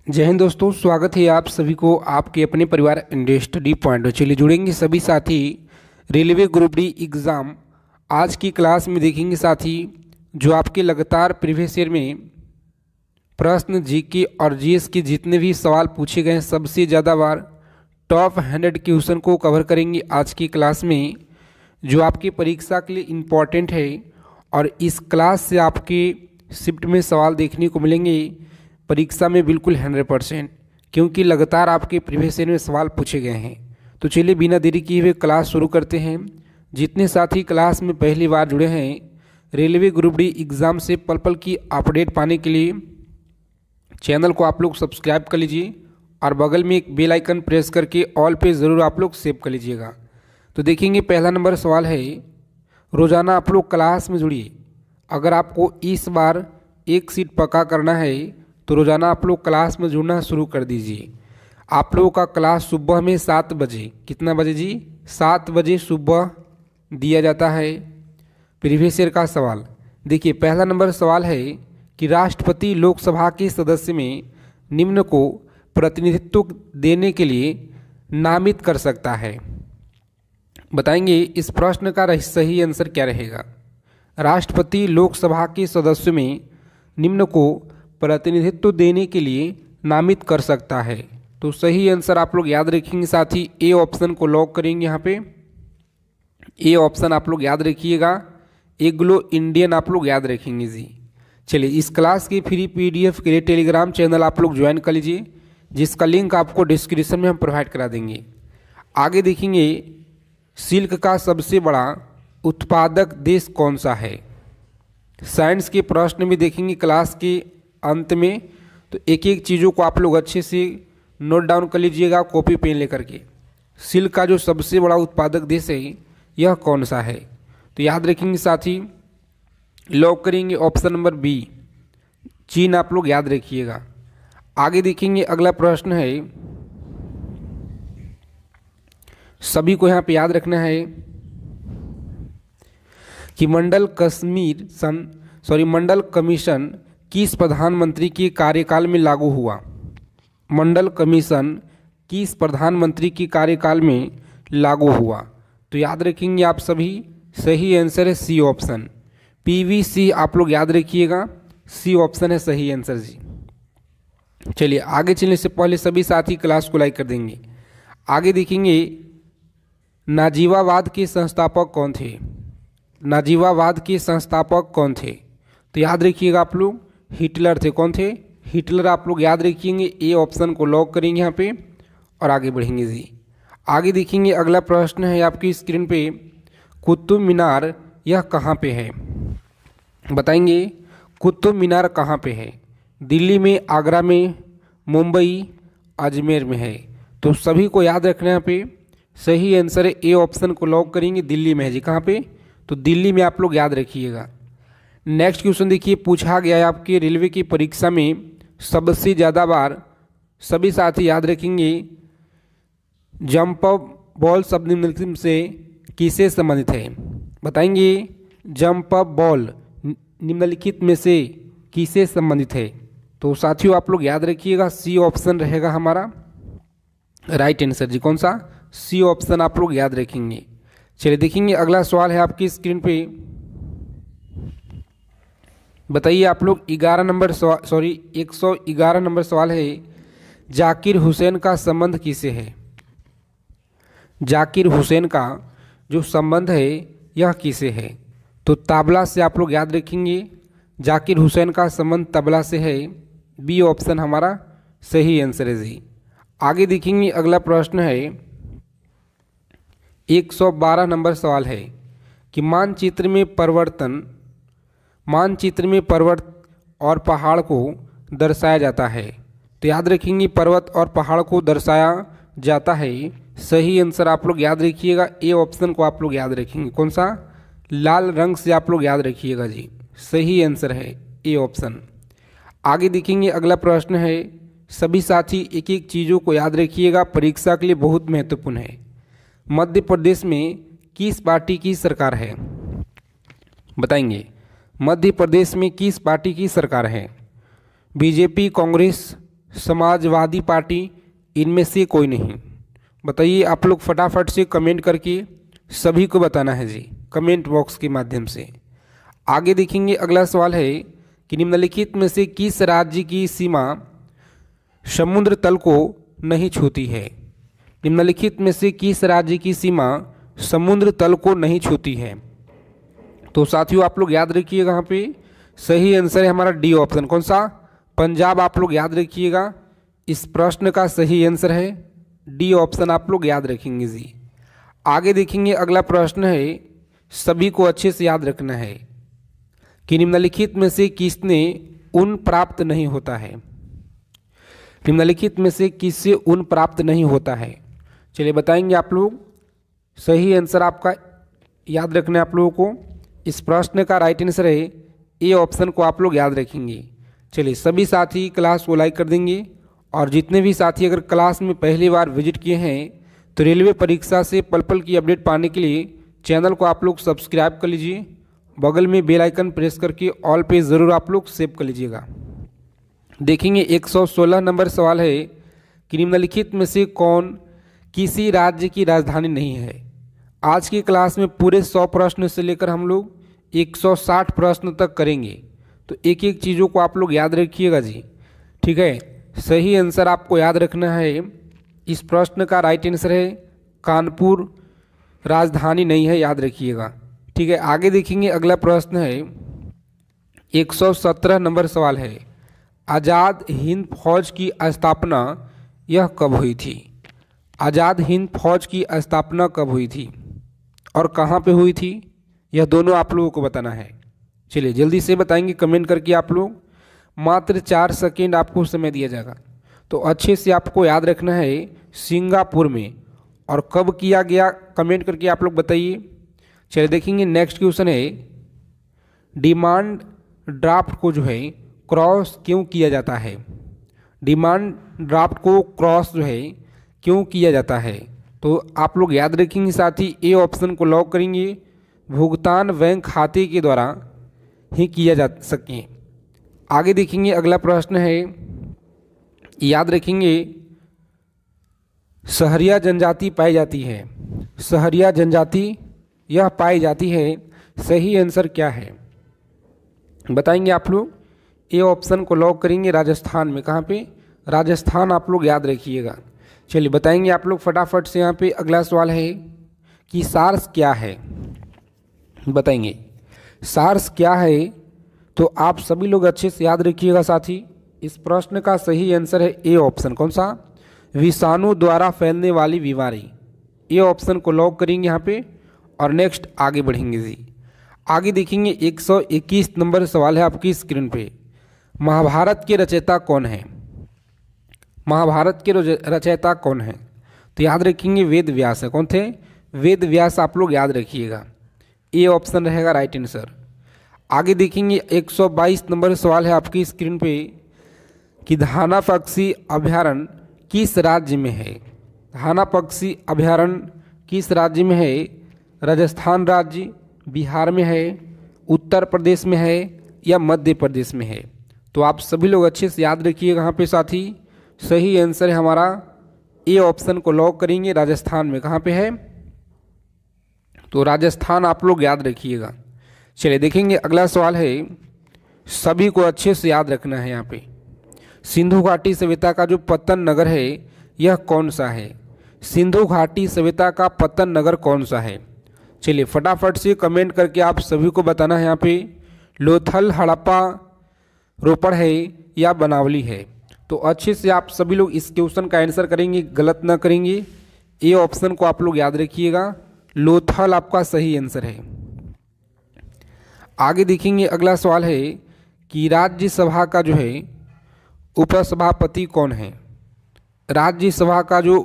जय हिंद दोस्तों, स्वागत है आप सभी को आपके अपने परिवार इंडिया स्टडी पॉइंट। चलिए जुड़ेंगे सभी साथी रेलवे ग्रुप डी एग्ज़ाम। आज की क्लास में देखेंगे साथी जो आपके लगातार प्रीवियस ईयर में प्रश्न जीके और जीएस के जितने भी सवाल पूछे गए हैं सबसे ज़्यादा बार टॉप 100 क्वेश्चन को कवर करेंगे आज की क्लास में, जो आपकी परीक्षा के लिए इम्पॉर्टेंट है। और इस क्लास से आपके शिफ्ट में सवाल देखने को मिलेंगे परीक्षा में बिल्कुल 100%, क्योंकि लगातार आपके प्रीवियस ईयर में सवाल पूछे गए हैं। तो चलिए बिना देरी किए हुए क्लास शुरू करते हैं। जितने साथी क्लास में पहली बार जुड़े हैं रेलवे ग्रुप डी एग्ज़ाम से पल पल की अपडेट पाने के लिए चैनल को आप लोग सब्सक्राइब कर लीजिए और बगल में एक बेल आइकन प्रेस करके ऑल पे ज़रूर आप लोग सेव कर लीजिएगा। तो देखेंगे पहला नंबर सवाल है, रोज़ाना आप लोग क्लास में जुड़िए। अगर आपको इस बार एक सीट पक्का करना है तो रोज़ाना आप लोग क्लास में जुड़ना शुरू कर दीजिए। आप लोगों का क्लास सुबह में 7 बजे, कितना बजे जी? 7 बजे सुबह दिया जाता है। प्रीवियस ईयर का सवाल देखिए, पहला नंबर सवाल है कि राष्ट्रपति लोकसभा के सदस्य में निम्न को प्रतिनिधित्व देने के लिए नामित कर सकता है। बताएंगे इस प्रश्न का सही आंसर क्या रहेगा। राष्ट्रपति लोकसभा के सदस्यों में निम्न को प्रतिनिधित्व देने के लिए नामित कर सकता है। तो सही आंसर आप लोग याद रखेंगे साथी, ए ऑप्शन को लॉक करेंगे। यहाँ पे ए ऑप्शन आप लोग याद रखिएगा, एग्लो इंडियन आप लोग याद रखेंगे जी। चलिए इस क्लास की फ्री पीडीएफ के लिए टेलीग्राम चैनल आप लोग ज्वाइन कर लीजिए, जिसका लिंक आपको डिस्क्रिप्शन में हम प्रोवाइड करा देंगे। आगे देखेंगे सिल्क का सबसे बड़ा उत्पादक देश कौन सा है। साइंस के प्रश्न में देखेंगे क्लास के अंत में, तो एक एक चीज़ों को आप लोग अच्छे से नोट डाउन कर लीजिएगा कॉपी पेन लेकर के। सिल्क का जो सबसे बड़ा उत्पादक देश है यह कौन सा है, तो याद रखेंगे साथी, लॉक करेंगे ऑप्शन नंबर बी, चीन आप लोग याद रखिएगा। आगे देखेंगे अगला प्रश्न है, सभी को यहाँ पे याद रखना है कि मंडल कमीशन किस प्रधानमंत्री के कार्यकाल में लागू हुआ। मंडल कमीशन किस प्रधानमंत्री के कार्यकाल में लागू हुआ, तो याद रखेंगे आप सभी, सही आंसर है सी ऑप्शन, पीवीसी आप लोग याद रखिएगा, सी ऑप्शन है सही आंसर जी। चलिए आगे चलने से पहले सभी साथी क्लास को लाइक कर देंगे। आगे देखेंगे नाजीवावाद के संस्थापक कौन थे। नाजीवावाद के संस्थापक कौन थे, तो याद रखिएगा आप लोग, हिटलर थे। कौन थे? हिटलर आप लोग याद रखिएंगे, ए ऑप्शन को लॉक करेंगे यहाँ पे और आगे बढ़ेंगे जी। आगे देखेंगे अगला प्रश्न है आपकी स्क्रीन पे, कुतुब मीनार यह कहाँ पे है। बताएंगे कुतुब मीनार कहाँ पे है, दिल्ली में, आगरा में, मुंबई, अजमेर में है। तो सभी को याद रखना यहाँ पे, सही आंसर है ए ऑप्शन को लॉक करेंगे, दिल्ली में है जी। कहाँ पे? तो दिल्ली में आप लोग याद रखिएगा। नेक्स्ट क्वेश्चन देखिए, पूछा गया है आपके रेलवे की परीक्षा में सबसे ज़्यादा बार, सभी साथी याद रखेंगे, जंप अप बॉल शब्द निम्नलिखित से किससे संबंधित है। बताएंगे जंप अप बॉल निम्नलिखित में से किससे संबंधित है, तो साथियों आप लोग याद रखिएगा, सी ऑप्शन रहेगा हमारा राइट आंसर जी। कौन सा? सी ऑप्शन आप लोग याद रखेंगे। चलिए देखेंगे अगला सवाल है आपकी स्क्रीन पे, बताइए आप लोग 111 नंबर सवाल है, जाकिर हुसैन का संबंध किससे है। जाकिर हुसैन का जो संबंध है यह किससे है, तो तबला से आप लोग याद रखेंगे, जाकिर हुसैन का संबंध तबला से है, बी ऑप्शन हमारा सही आंसर है जी। आगे देखेंगे अगला प्रश्न है, 112 नंबर सवाल है कि मानचित्र में पर्वत और पहाड़ को दर्शाया जाता है। तो याद रखेंगे पर्वत और पहाड़ को दर्शाया जाता है, सही आंसर आप लोग याद रखिएगा, ए ऑप्शन को आप लोग याद रखेंगे। कौन सा? लाल रंग से आप लोग याद रखिएगा जी, सही आंसर है ए ऑप्शन। आगे देखेंगे अगला प्रश्न है, सभी साथी एक एक चीज़ों को याद रखिएगा, परीक्षा के लिए बहुत महत्वपूर्ण है। मध्य प्रदेश में किस पार्टी की सरकार है। बताएंगे मध्य प्रदेश में किस पार्टी की सरकार है। बीजेपी, कांग्रेस, समाजवादी पार्टी, इनमें से कोई नहीं। बताइए आप लोग फटाफट से कमेंट करके सभी को बताना है जी, कमेंट बॉक्स के माध्यम से। आगे देखेंगे अगला सवाल है कि निम्नलिखित में से किस राज्य की सीमा समुद्र तल को नहीं छूती है। निम्नलिखित में से किस राज्य की सीमा समुद्र तल को नहीं छूती है। तो साथियों आप लोग याद रखिएगा, यहाँ पे सही आंसर है हमारा डी ऑप्शन। कौन सा? पंजाब। आप लोग याद रखिएगा, इस प्रश्न का सही आंसर है डी ऑप्शन, आप लोग याद रखेंगे जी। आगे देखेंगे अगला प्रश्न है, सभी को अच्छे से याद रखना है कि निम्नलिखित में से किसने ऊन प्राप्त नहीं होता है। निम्नलिखित में से किससे ऊन प्राप्त नहीं होता है। चलिए बताएंगे आप लोग। सही आंसर आपका याद रखना है आप लोगों को। इस प्रश्न का राइट आंसर है ए ऑप्शन को आप लोग याद रखेंगे। चलिए सभी साथी क्लास को लाइक कर देंगे, और जितने भी साथी अगर क्लास में पहली बार विजिट किए हैं तो रेलवे परीक्षा से पल पल की अपडेट पाने के लिए चैनल को आप लोग सब्सक्राइब कर लीजिए। बगल में बेल आइकन प्रेस करके ऑल पे ज़रूर आप लोग सेव कर लीजिएगा। देखेंगे 116 नंबर सवाल है कि निम्नलिखित में से कौन किसी राज्य की राजधानी नहीं है। आज की क्लास में पूरे 100 प्रश्न से लेकर हम लोग 160 प्रश्न तक करेंगे, तो एक एक चीज़ों को आप लोग याद रखिएगा जी, ठीक है। सही आंसर आपको याद रखना है। इस प्रश्न का राइट आंसर है कानपुर राजधानी नहीं है, याद रखिएगा, ठीक है। आगे देखेंगे अगला प्रश्न है 117 नंबर सवाल है, आज़ाद हिंद फौज की स्थापना यह कब हुई थी। आज़ाद हिंद फौज की स्थापना कब हुई थी और कहाँ पे हुई थी, यह दोनों आप लोगों को बताना है। चलिए जल्दी से बताएंगे कमेंट करके आप लोग। मात्र 4 सेकेंड आपको समय दिया जाएगा, तो अच्छे से आपको याद रखना है सिंगापुर में, और कब किया गया कमेंट करके आप लोग बताइए। चलिए देखेंगे नेक्स्ट क्वेश्चन है, डिमांड ड्राफ्ट को जो है क्रॉस क्यों किया जाता है। डिमांड ड्राफ्ट को क्रॉस जो है क्यों किया जाता है, तो आप लोग याद रखेंगे साथी, ए ऑप्शन को लॉक करेंगे, भुगतान बैंक खाते के द्वारा ही किया जा सके। आगे देखेंगे अगला प्रश्न है, याद रखेंगे सहरिया जनजाति पाई जाती है। सहरिया जनजाति यह पाई जाती है, सही आंसर क्या है बताएंगे आप लोग। ए ऑप्शन को लॉक करेंगे, राजस्थान में। कहाँ पे? राजस्थान, आप लोग याद रखिएगा। चलिए बताएंगे आप लोग फटाफट से। यहाँ पे अगला सवाल है कि सार्स क्या है, बताएंगे सार्स क्या है, तो आप सभी लोग अच्छे से याद रखिएगा साथी। इस प्रश्न का सही आंसर है ए ऑप्शन। कौन सा? विषाणु द्वारा फैलने वाली बीमारी। ए ऑप्शन को लॉक करेंगे यहाँ पे, और नेक्स्ट आगे बढ़ेंगे जी। आगे देखेंगे 121 नंबर सवाल है आपकी स्क्रीन पे, महाभारत के रचयिता कौन है। महाभारत के रचयिता कौन है, तो याद रखेंगे वेद व्यास है। कौन थे? वेद व्यास, आप लोग याद रखिएगा। ए ऑप्शन रहेगा राइट आंसर। आगे देखेंगे 122 नंबर सवाल है आपकी स्क्रीन पे कि धाना पक्षी अभयारण्य किस राज्य में है। धाना पक्षी अभयारण्य किस राज्य में है? राजस्थान राज्य, बिहार में है, उत्तर प्रदेश में है, या मध्य प्रदेश में है। तो आप सभी लोग अच्छे से याद रखिएगा यहाँ पे साथी। सही आंसर है हमारा ए ऑप्शन को लॉक करेंगे, राजस्थान में। कहाँ पे है? तो राजस्थान, आप लोग याद रखिएगा। चलिए देखेंगे अगला सवाल है, सभी को अच्छे से याद रखना है। यहाँ पे सिंधु घाटी सभ्यता का जो पतन नगर है यह कौन सा है। सिंधु घाटी सभ्यता का पतन नगर कौन सा है? चलिए फटाफट से कमेंट करके आप सभी को बताना है। यहाँ पे लोथल, हड़प्पा, रोपड़ है या बनावली है। तो अच्छे से आप सभी लोग इस क्वेश्चन का आंसर करेंगे, गलत ना करेंगे। ए ऑप्शन को आप लोग याद रखिएगा, लोथल आपका सही आंसर है। आगे देखेंगे अगला सवाल है कि राज्यसभा का जो है उपसभापति कौन है। राज्यसभा का जो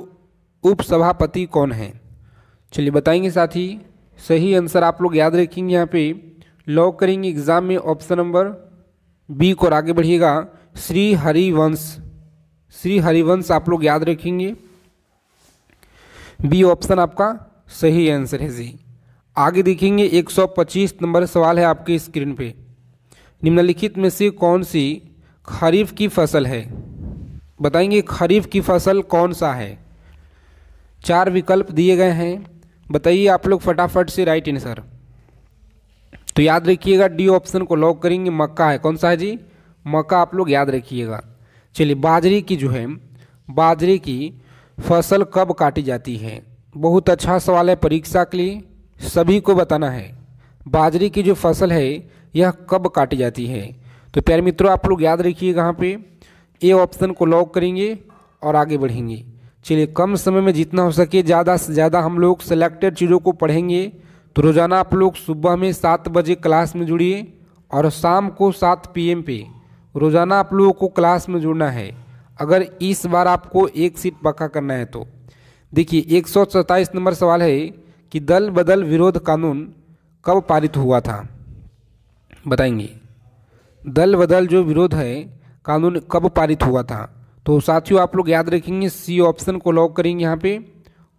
उपसभापति कौन है, चलिए बताएंगे साथी। सही आंसर आप लोग याद रखेंगे, यहाँ पे लॉक करेंगे एग्जाम में ऑप्शन नंबर बी को। आगे बढ़िएगा, श्री हरिवंश। श्री हरिवंश आप लोग याद रखेंगे, बी ऑप्शन आपका सही आंसर है जी। आगे देखेंगे 125 नंबर सवाल है आपके स्क्रीन पे, निम्नलिखित में से कौन सी खरीफ की फसल है। बताएंगे खरीफ की फसल कौन सा है। 4 विकल्प दिए गए हैं, बताइए आप लोग फटाफट से राइट आंसर। तो याद रखिएगा डी ऑप्शन को लॉक करेंगे, मक्का है। कौन सा है जी? मक्का आप लोग याद रखिएगा। चलिए बाजरे की जो है, बाजरे की फसल कब काटी जाती है? बहुत अच्छा सवाल है, परीक्षा के लिए सभी को बताना है। बाजरे की जो फसल है यह कब काटी जाती है? तो प्यारे मित्रों आप लोग याद रखिएगा, यहाँ पे ए ऑप्शन को लॉक करेंगे और आगे बढ़ेंगे। चलिए कम समय में जितना हो सके ज़्यादा से ज़्यादा हम लोग सेलेक्टेड चीज़ों को पढ़ेंगे। तो रोज़ाना आप लोग सुबह में 7 बजे क्लास में जुड़िए और शाम को 7 PM पे रोज़ाना आप लोगों को क्लास में जुड़ना है। अगर इस बार आपको एक सीट पक्का करना है तो देखिए 127 नंबर सवाल है कि दल बदल विरोध कानून कब पारित हुआ था? बताएंगे दल बदल जो विरोध है कानून कब पारित हुआ था? तो साथियों आप लोग याद रखेंगे सी ऑप्शन को लॉक करेंगे। यहाँ पे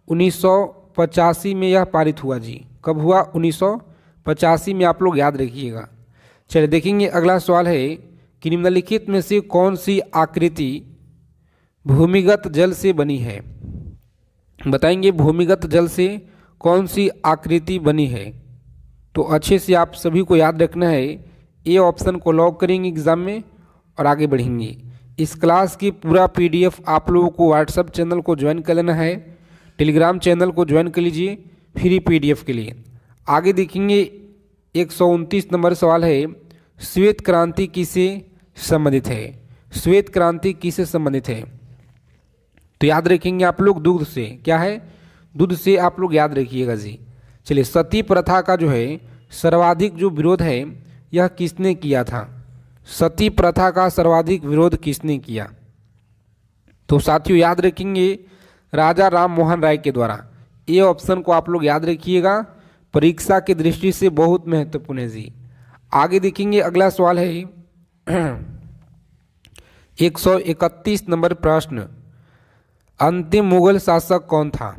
1985 में यह पारित हुआ जी। कब हुआ? 1985 में, आप लोग याद रखिएगा। चलिए देखेंगे अगला सवाल है कि निम्नलिखित में से कौन सी आकृति भूमिगत जल से बनी है? बताएंगे भूमिगत जल से कौन सी आकृति बनी है? तो अच्छे से आप सभी को याद रखना है। ए ऑप्शन को लॉक करेंगे एग्जाम में और आगे बढ़ेंगे। इस क्लास की पूरा PDF आप लोगों को व्हाट्सएप चैनल को ज्वाइन कर लेना है, टेलीग्राम चैनल को ज्वाइन कर लीजिए फ्री PDF के लिए। आगे देखेंगे 129 नंबर सवाल है, श्वेत क्रांति किससे संबंधित है? श्वेत क्रांति किससे संबंधित है? तो याद रखेंगे आप लोग दूध से। क्या है? दूध से आप लोग याद रखिएगा जी। चलिए सती प्रथा का जो है सर्वाधिक जो विरोध है यह किसने किया था? सती प्रथा का सर्वाधिक विरोध किसने किया? तो साथियों याद रखेंगे राजा राम मोहन राय के द्वारा। ये ऑप्शन को आप लोग याद रखिएगा, परीक्षा की दृष्टि से बहुत महत्वपूर्ण है जी। आगे देखेंगे अगला सवाल है 131 नंबर प्रश्न, अंतिम मुगल शासक कौन था?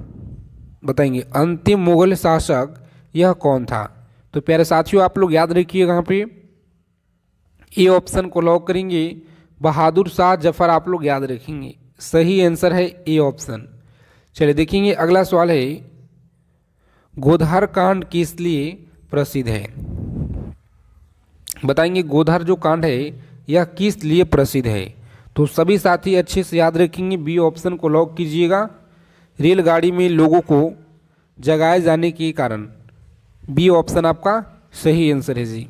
बताएंगे अंतिम मुगल शासक यह कौन था? तो प्यारे साथियों आप लोग याद रखिएगा, यहाँ पे ए ऑप्शन को लॉक करेंगे, बहादुर शाह जफर आप लोग याद रखेंगे। सही आंसर है ए ऑप्शन। चलिए देखेंगे अगला सवाल है, गोधर कांड किस लिए प्रसिद्ध है? बताएंगे गोधर जो कांड है यह किस लिए प्रसिद्ध है? तो सभी साथी अच्छे से याद रखेंगे, बी ऑप्शन को लॉक कीजिएगा, रेलगाड़ी में लोगों को जगाए जाने के कारण। बी ऑप्शन आपका सही आंसर है जी।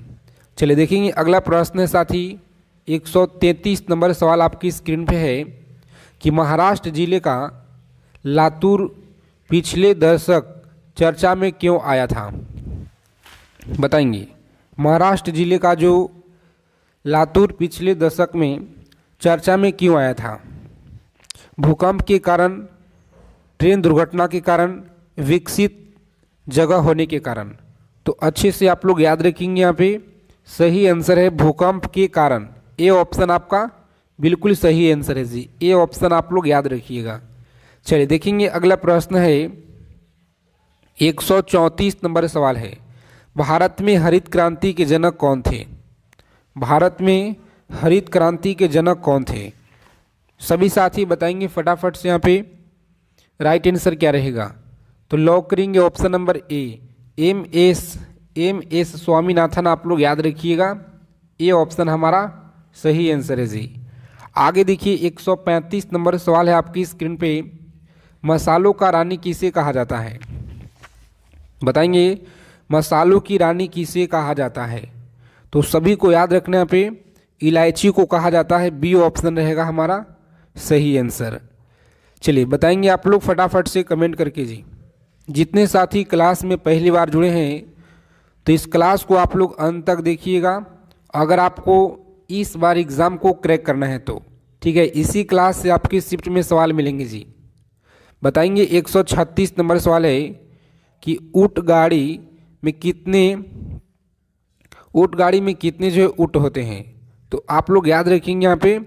चलिए देखेंगे अगला प्रश्न है साथी 133 नंबर सवाल आपकी स्क्रीन पे है कि महाराष्ट्र जिले का लातूर पिछले दशक चर्चा में क्यों आया था? बताएंगे महाराष्ट्र जिले का जो लातूर पिछले दशक में चर्चा में क्यों आया था? भूकंप के कारण, ट्रेन दुर्घटना के कारण, विकसित जगह होने के कारण। तो अच्छे से आप लोग याद रखेंगे, यहाँ पे सही आंसर है भूकंप के कारण। ए ऑप्शन आपका बिल्कुल सही आंसर है जी। ए ऑप्शन आप लोग याद रखिएगा। चलिए देखेंगे अगला प्रश्न है 134 नंबर सवाल है, भारत में हरित क्रांति के जनक कौन थे? भारत में हरित क्रांति के जनक कौन थे? सभी साथी बताएंगे फटाफट से, यहाँ पे राइट आंसर क्या रहेगा? तो लॉक करेंगे option number A, M S Swaminathan आप लोग याद रखिएगा। ये ऑप्शन हमारा सही आंसर है जी। आगे देखिए 135 नंबर सवाल है आपकी स्क्रीन पे, मसालों का रानी किसे कहा जाता है? बताएंगे मसालों की रानी किसे कहा जाता है? तो सभी को याद रखना, यहाँ पे इलायची को कहा जाता है। बी ऑप्शन रहेगा हमारा सही आंसर। चलिए बताएंगे आप लोग फटाफट से कमेंट करके जी। जितने साथी क्लास में पहली बार जुड़े हैं तो इस क्लास को आप लोग अंत तक देखिएगा। अगर आपको इस बार एग्ज़ाम को क्रैक करना है तो ठीक है, इसी क्लास से आपकी शिफ्ट में सवाल मिलेंगे जी। बताएंगे 136 नंबर सवाल है कि ऊँट गाड़ी में कितने जो है ऊँट होते हैं? तो आप लोग याद रखेंगे यहाँ पे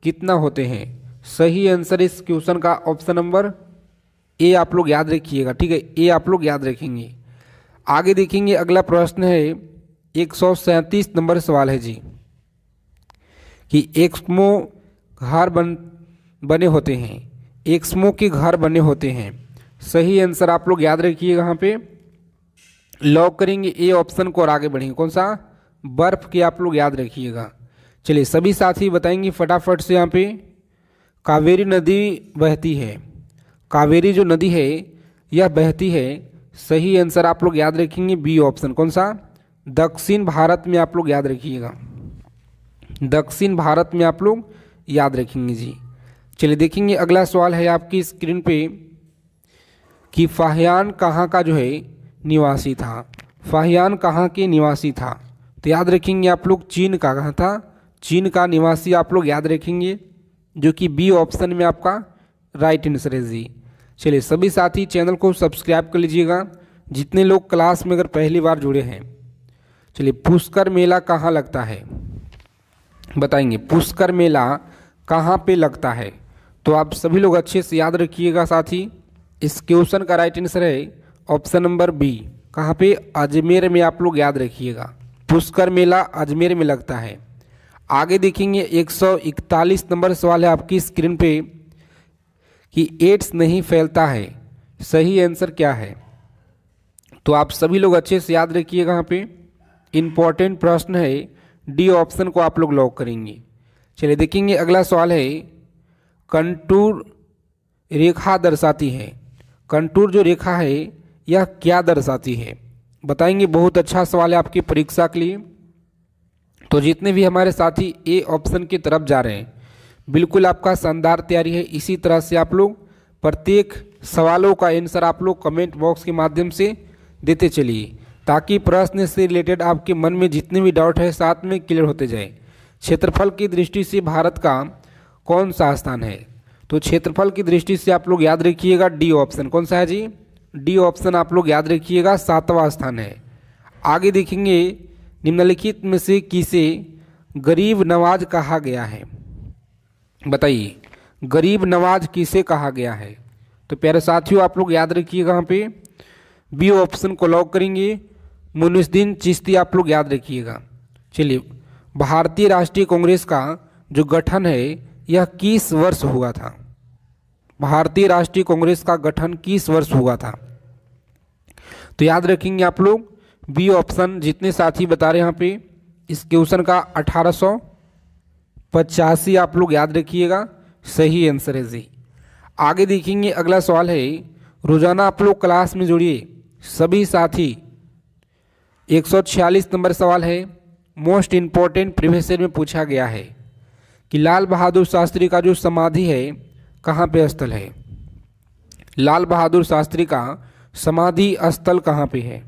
कितना होते हैं। सही आंसर इस क्वेश्चन का ऑप्शन नंबर ए आप लोग याद रखिएगा, ठीक है, ए आप लोग याद रखेंगे। आगे देखेंगे अगला प्रश्न है 137 नंबर सवाल है जी कि एक्समो घर बने होते हैं? एक्समो के घर बने होते हैं। सही आंसर आप लोग याद रखिएगा, यहाँ पे लॉक करेंगे ए ऑप्शन को और आगे बढ़ेंगे। कौन सा? बर्फ के आप लोग याद रखिएगा। चलिए सभी साथी बताएंगे फटाफट से। यहाँ पे कावेरी नदी बहती है। कावेरी जो नदी है यह बहती है। सही आंसर आप लोग याद रखेंगे बी ऑप्शन। कौन सा? दक्षिण भारत में आप लोग याद रखिएगा। दक्षिण भारत में आप लोग याद रखेंगे जी। चलिए देखेंगे अगला सवाल है आपकी स्क्रीन पे कि फाहियान कहाँ का जो है निवासी था। फाहियान कहाँ के निवासी था? तो याद रखेंगे आप लोग चीन का। कहाँ था? चीन का निवासी आप लोग याद रखेंगे, जो कि बी ऑप्शन में आपका राइट आंसर है जी। चलिए सभी साथी चैनल को सब्सक्राइब कर लीजिएगा, जितने लोग क्लास में अगर पहली बार जुड़े हैं। चलिए पुष्कर मेला कहाँ लगता है? बताएंगे पुष्कर मेला कहाँ पे लगता है? तो आप सभी लोग अच्छे से याद रखिएगा साथी। इस क्वेश्चन का राइट आंसर है ऑप्शन नंबर बी। कहाँ पे? अजमेर में आप लोग याद रखिएगा। पुष्कर मेला अजमेर में लगता है। आगे देखेंगे 141 नंबर सवाल है आपकी स्क्रीन पे कि एड्स नहीं फैलता है। सही आंसर क्या है? तो आप सभी लोग अच्छे से याद रखिएगा, यहाँ पे इंपॉर्टेंट प्रश्न है। डी ऑप्शन को आप लोग लॉक करेंगे। चलिए देखेंगे अगला सवाल है कंटूर रेखा दर्शाती है। कंटूर जो रेखा है यह क्या दर्शाती है? बताएंगे। बहुत अच्छा सवाल है आपकी परीक्षा के लिए। तो जितने भी हमारे साथी ए ऑप्शन की तरफ जा रहे हैं, बिल्कुल आपका शानदार तैयारी है। इसी तरह से आप लोग प्रत्येक सवालों का आंसर आप लोग कमेंट बॉक्स के माध्यम से देते चलिए, ताकि प्रश्न से रिलेटेड आपके मन में जितने भी डाउट है साथ में क्लियर होते जाए। क्षेत्रफल की दृष्टि से भारत का कौन सा स्थान है? तो क्षेत्रफल की दृष्टि से आप लोग याद रखिएगा डी ऑप्शन। कौन सा है जी? डी ऑप्शन आप लोग याद रखिएगा 7वां स्थान है। आगे देखेंगे निम्नलिखित में से किसे गरीब नवाज कहा गया है? बताइए गरीब नवाज किसे कहा गया है? तो प्यारे साथियों आप लोग याद रखिएगा, यहाँ पे बी ऑप्शन को लॉक करेंगे। मुइनुद्दीन चिश्ती आप लोग याद रखिएगा। चलिए भारतीय राष्ट्रीय कांग्रेस का जो गठन है यह किस वर्ष हुआ था? भारतीय राष्ट्रीय कांग्रेस का गठन किस वर्ष हुआ था? तो याद रखेंगे आप लोग बी ऑप्शन। जितने साथी बता रहे हैं यहाँ पे इस क्वेश्चन का 1885 आप लोग याद रखिएगा। सही आंसर है जी। आगे देखेंगे अगला सवाल है, रोजाना आप लोग क्लास में जुड़िए सभी साथी। 146 नंबर सवाल है, मोस्ट इम्पोर्टेंट प्रीवियस ईयर में पूछा गया है कि लाल बहादुर शास्त्री का जो समाधि है कहाँ पे स्थल है? लाल बहादुर शास्त्री का समाधि स्थल कहाँ पे है?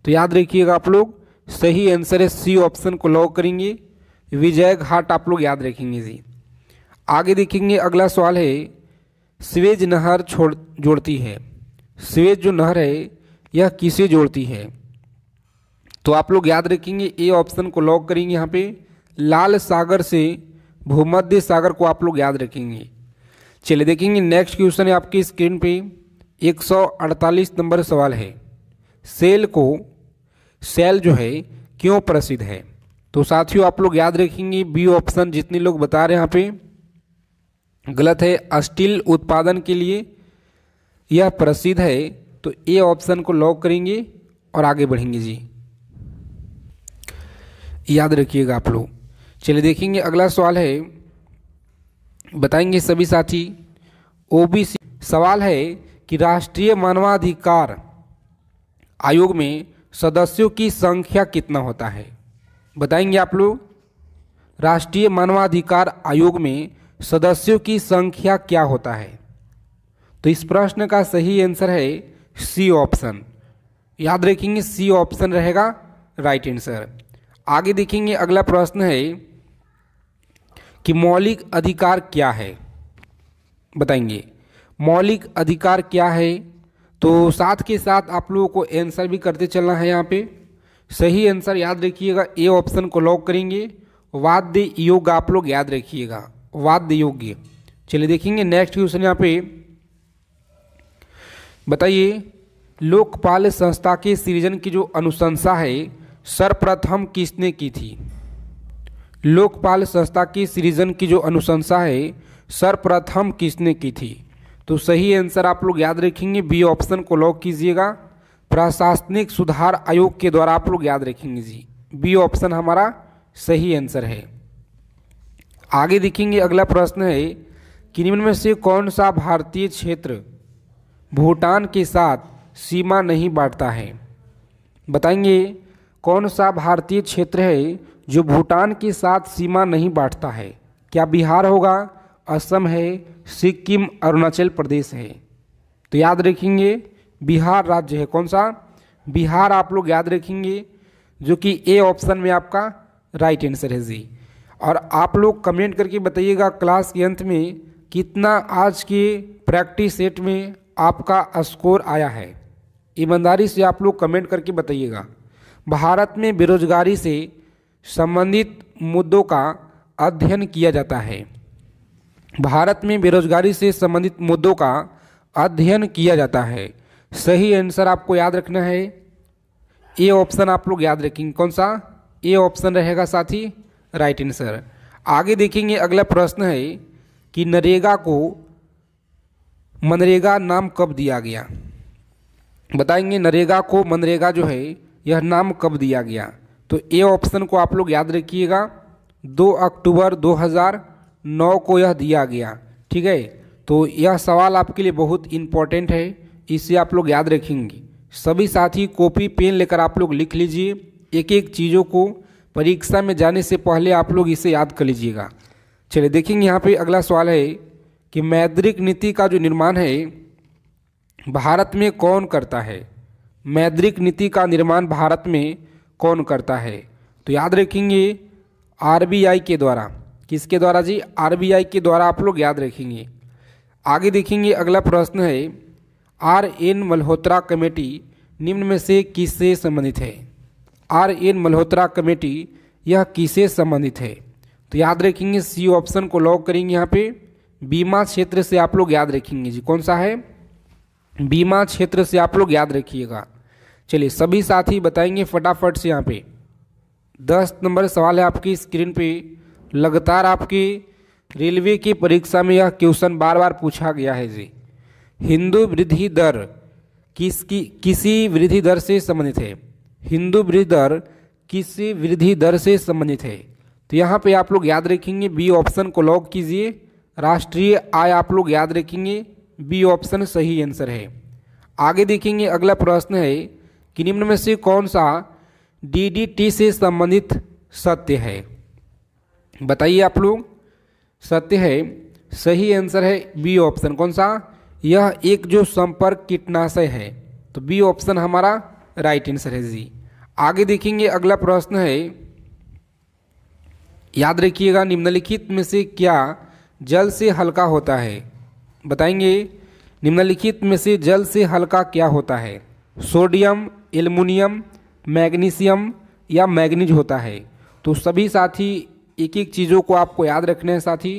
तो याद रखिएगा आप लोग सही आंसर है सी ऑप्शन को लॉक करेंगे। विजय घाट आप लोग याद रखेंगे जी। आगे देखेंगे अगला सवाल है, स्वेज नहर जोड़ती है। स्वेज जो नहर है यह किसे जोड़ती है? तो आप लोग याद रखेंगे ए ऑप्शन को लॉक करेंगे। यहाँ पे लाल सागर से भूमध्य सागर को आप लोग याद रखेंगे। चलिए देखेंगे नेक्स्ट क्वेश्चन है आपकी स्क्रीन पे 148 नंबर सवाल है, सेल जो है क्यों प्रसिद्ध है? तो साथियों आप लोग याद रखेंगे बी ऑप्शन। जितने लोग बता रहे हैं यहाँ पे गलत है। स्टील उत्पादन के लिए यह प्रसिद्ध है। तो ए ऑप्शन को लॉक करेंगे और आगे बढ़ेंगे जी। याद रखिएगा आप लोग। चलिए देखेंगे अगला सवाल है, बताएंगे सभी साथी ओबीसी। सवाल है कि राष्ट्रीय मानवाधिकार आयोग में सदस्यों की संख्या कितना होता है? बताएंगे आप लोग राष्ट्रीय मानवाधिकार आयोग में सदस्यों की संख्या क्या होता है? तो इस प्रश्न का सही आंसर है सी ऑप्शन। याद रखेंगे सी ऑप्शन रहेगा राइट आंसर। आगे देखेंगे अगला प्रश्न है कि मौलिक अधिकार क्या है? बताएंगे मौलिक अधिकार क्या है? तो साथ के साथ आप लोगों को आंसर भी करते चलना है। यहाँ पे सही आंसर याद रखिएगा ए ऑप्शन को लॉक करेंगे। वाद्य योग्य आप लोग याद रखिएगा, वाद्य योग्य। चलिए देखेंगे नेक्स्ट क्वेश्चन यहाँ पे, बताइए लोकपाल संस्था के सृजन की जो अनुशंसा है सर्वप्रथम किसने की थी? लोकपाल संस्था की सृजन की जो अनुशंसा है सर्वप्रथम किसने की थी? तो सही आंसर आप लोग याद रखेंगे, बी ऑप्शन को लॉक कीजिएगा। प्रशासनिक सुधार आयोग के द्वारा आप लोग याद रखेंगे जी, बी ऑप्शन हमारा सही आंसर है। आगे देखेंगे, अगला प्रश्न है कि निम्न में से कौन सा भारतीय क्षेत्र भूटान के साथ सीमा नहीं बांटता है? बताएंगे कौन सा भारतीय क्षेत्र है जो भूटान के साथ सीमा नहीं बांटता है? क्या बिहार होगा, असम है, सिक्किम, अरुणाचल प्रदेश है? तो याद रखेंगे बिहार राज्य है। कौन सा? बिहार आप लोग याद रखेंगे, जो कि ए ऑप्शन में आपका राइट आंसर है जी। और आप लोग कमेंट करके बताइएगा क्लास के अंत में कितना आज के प्रैक्टिस सेट में आपका स्कोर आया है। ईमानदारी से आप लोग कमेंट करके बताइएगा। भारत में बेरोजगारी से संबंधित मुद्दों का अध्ययन किया जाता है। भारत में बेरोजगारी से संबंधित मुद्दों का अध्ययन किया जाता है। सही आंसर आपको याद रखना है, ए ऑप्शन आप लोग याद रखेंगे। कौन सा? ए ऑप्शन रहेगा साथी राइट आंसर। आगे देखेंगे, अगला प्रश्न है कि नरेगा को मनरेगा नाम कब दिया गया? बताएंगे नरेगा को मनरेगा जो है यह नाम कब दिया गया? तो ए ऑप्शन को आप लोग याद रखिएगा, 2 अक्टूबर 2009 को यह दिया गया। ठीक है, तो यह सवाल आपके लिए बहुत इम्पोर्टेंट है, इसे आप लोग याद रखेंगे। सभी साथी कॉपी पेन लेकर आप लोग लिख लीजिए, एक एक चीज़ों को परीक्षा में जाने से पहले आप लोग इसे याद कर लीजिएगा। चलिए देखेंगे, यहाँ पे अगला सवाल है कि मौद्रिक नीति का जो निर्माण है भारत में कौन करता है? मौद्रिक नीति का निर्माण भारत में कौन करता है? तो याद रखेंगे आरबीआई के द्वारा। किसके द्वारा जी? आरबीआई के द्वारा आप लोग याद रखेंगे। आगे देखेंगे, अगला प्रश्न है आर.एन. मल्होत्रा कमेटी निम्न में से किससे संबंधित है? आर.एन. मल्होत्रा कमेटी यह किससे संबंधित है? तो याद रखेंगे सी ऑप्शन को लॉक करेंगे। यहाँ पे बीमा क्षेत्र से आप लोग याद रखेंगे जी। कौन सा है? बीमा क्षेत्र से आप लोग याद रखिएगा। चलिए सभी साथी बताएंगे फटाफट से। यहाँ पे 10 नंबर सवाल है आपकी स्क्रीन पे। लगातार आपकी रेलवे की परीक्षा में यह क्वेश्चन बार बार पूछा गया है जी। हिंदू वृद्धि दर किसी वृद्धि दर से संबंधित है? हिंदू वृद्धि दर किसी वृद्धि दर से संबंधित है? तो यहाँ पे आप लोग याद रखेंगे बी ऑप्शन को लॉक कीजिए। राष्ट्रीय आय आप लोग याद रखेंगे, बी ऑप्शन सही आंसर है। आगे देखेंगे, अगला प्रश्न है कि निम्न में से कौन सा डीडीटी से संबंधित सत्य है? बताइए आप लोग। सत्य है, सही आंसर है बी ऑप्शन। कौन सा? यह एक जो संपर्क कीटनाशक है, तो बी ऑप्शन हमारा राइट आंसर है जी। आगे देखेंगे, अगला प्रश्न है, याद रखिएगा निम्नलिखित में से क्या जल से हल्का होता है? बताएंगे निम्नलिखित में से जल से हल्का क्या होता है? सोडियम, एल्युमिनियम, मैग्नीशियम या मैग्नीज होता है? तो सभी साथी एक एक चीज़ों को आपको याद रखना है साथी।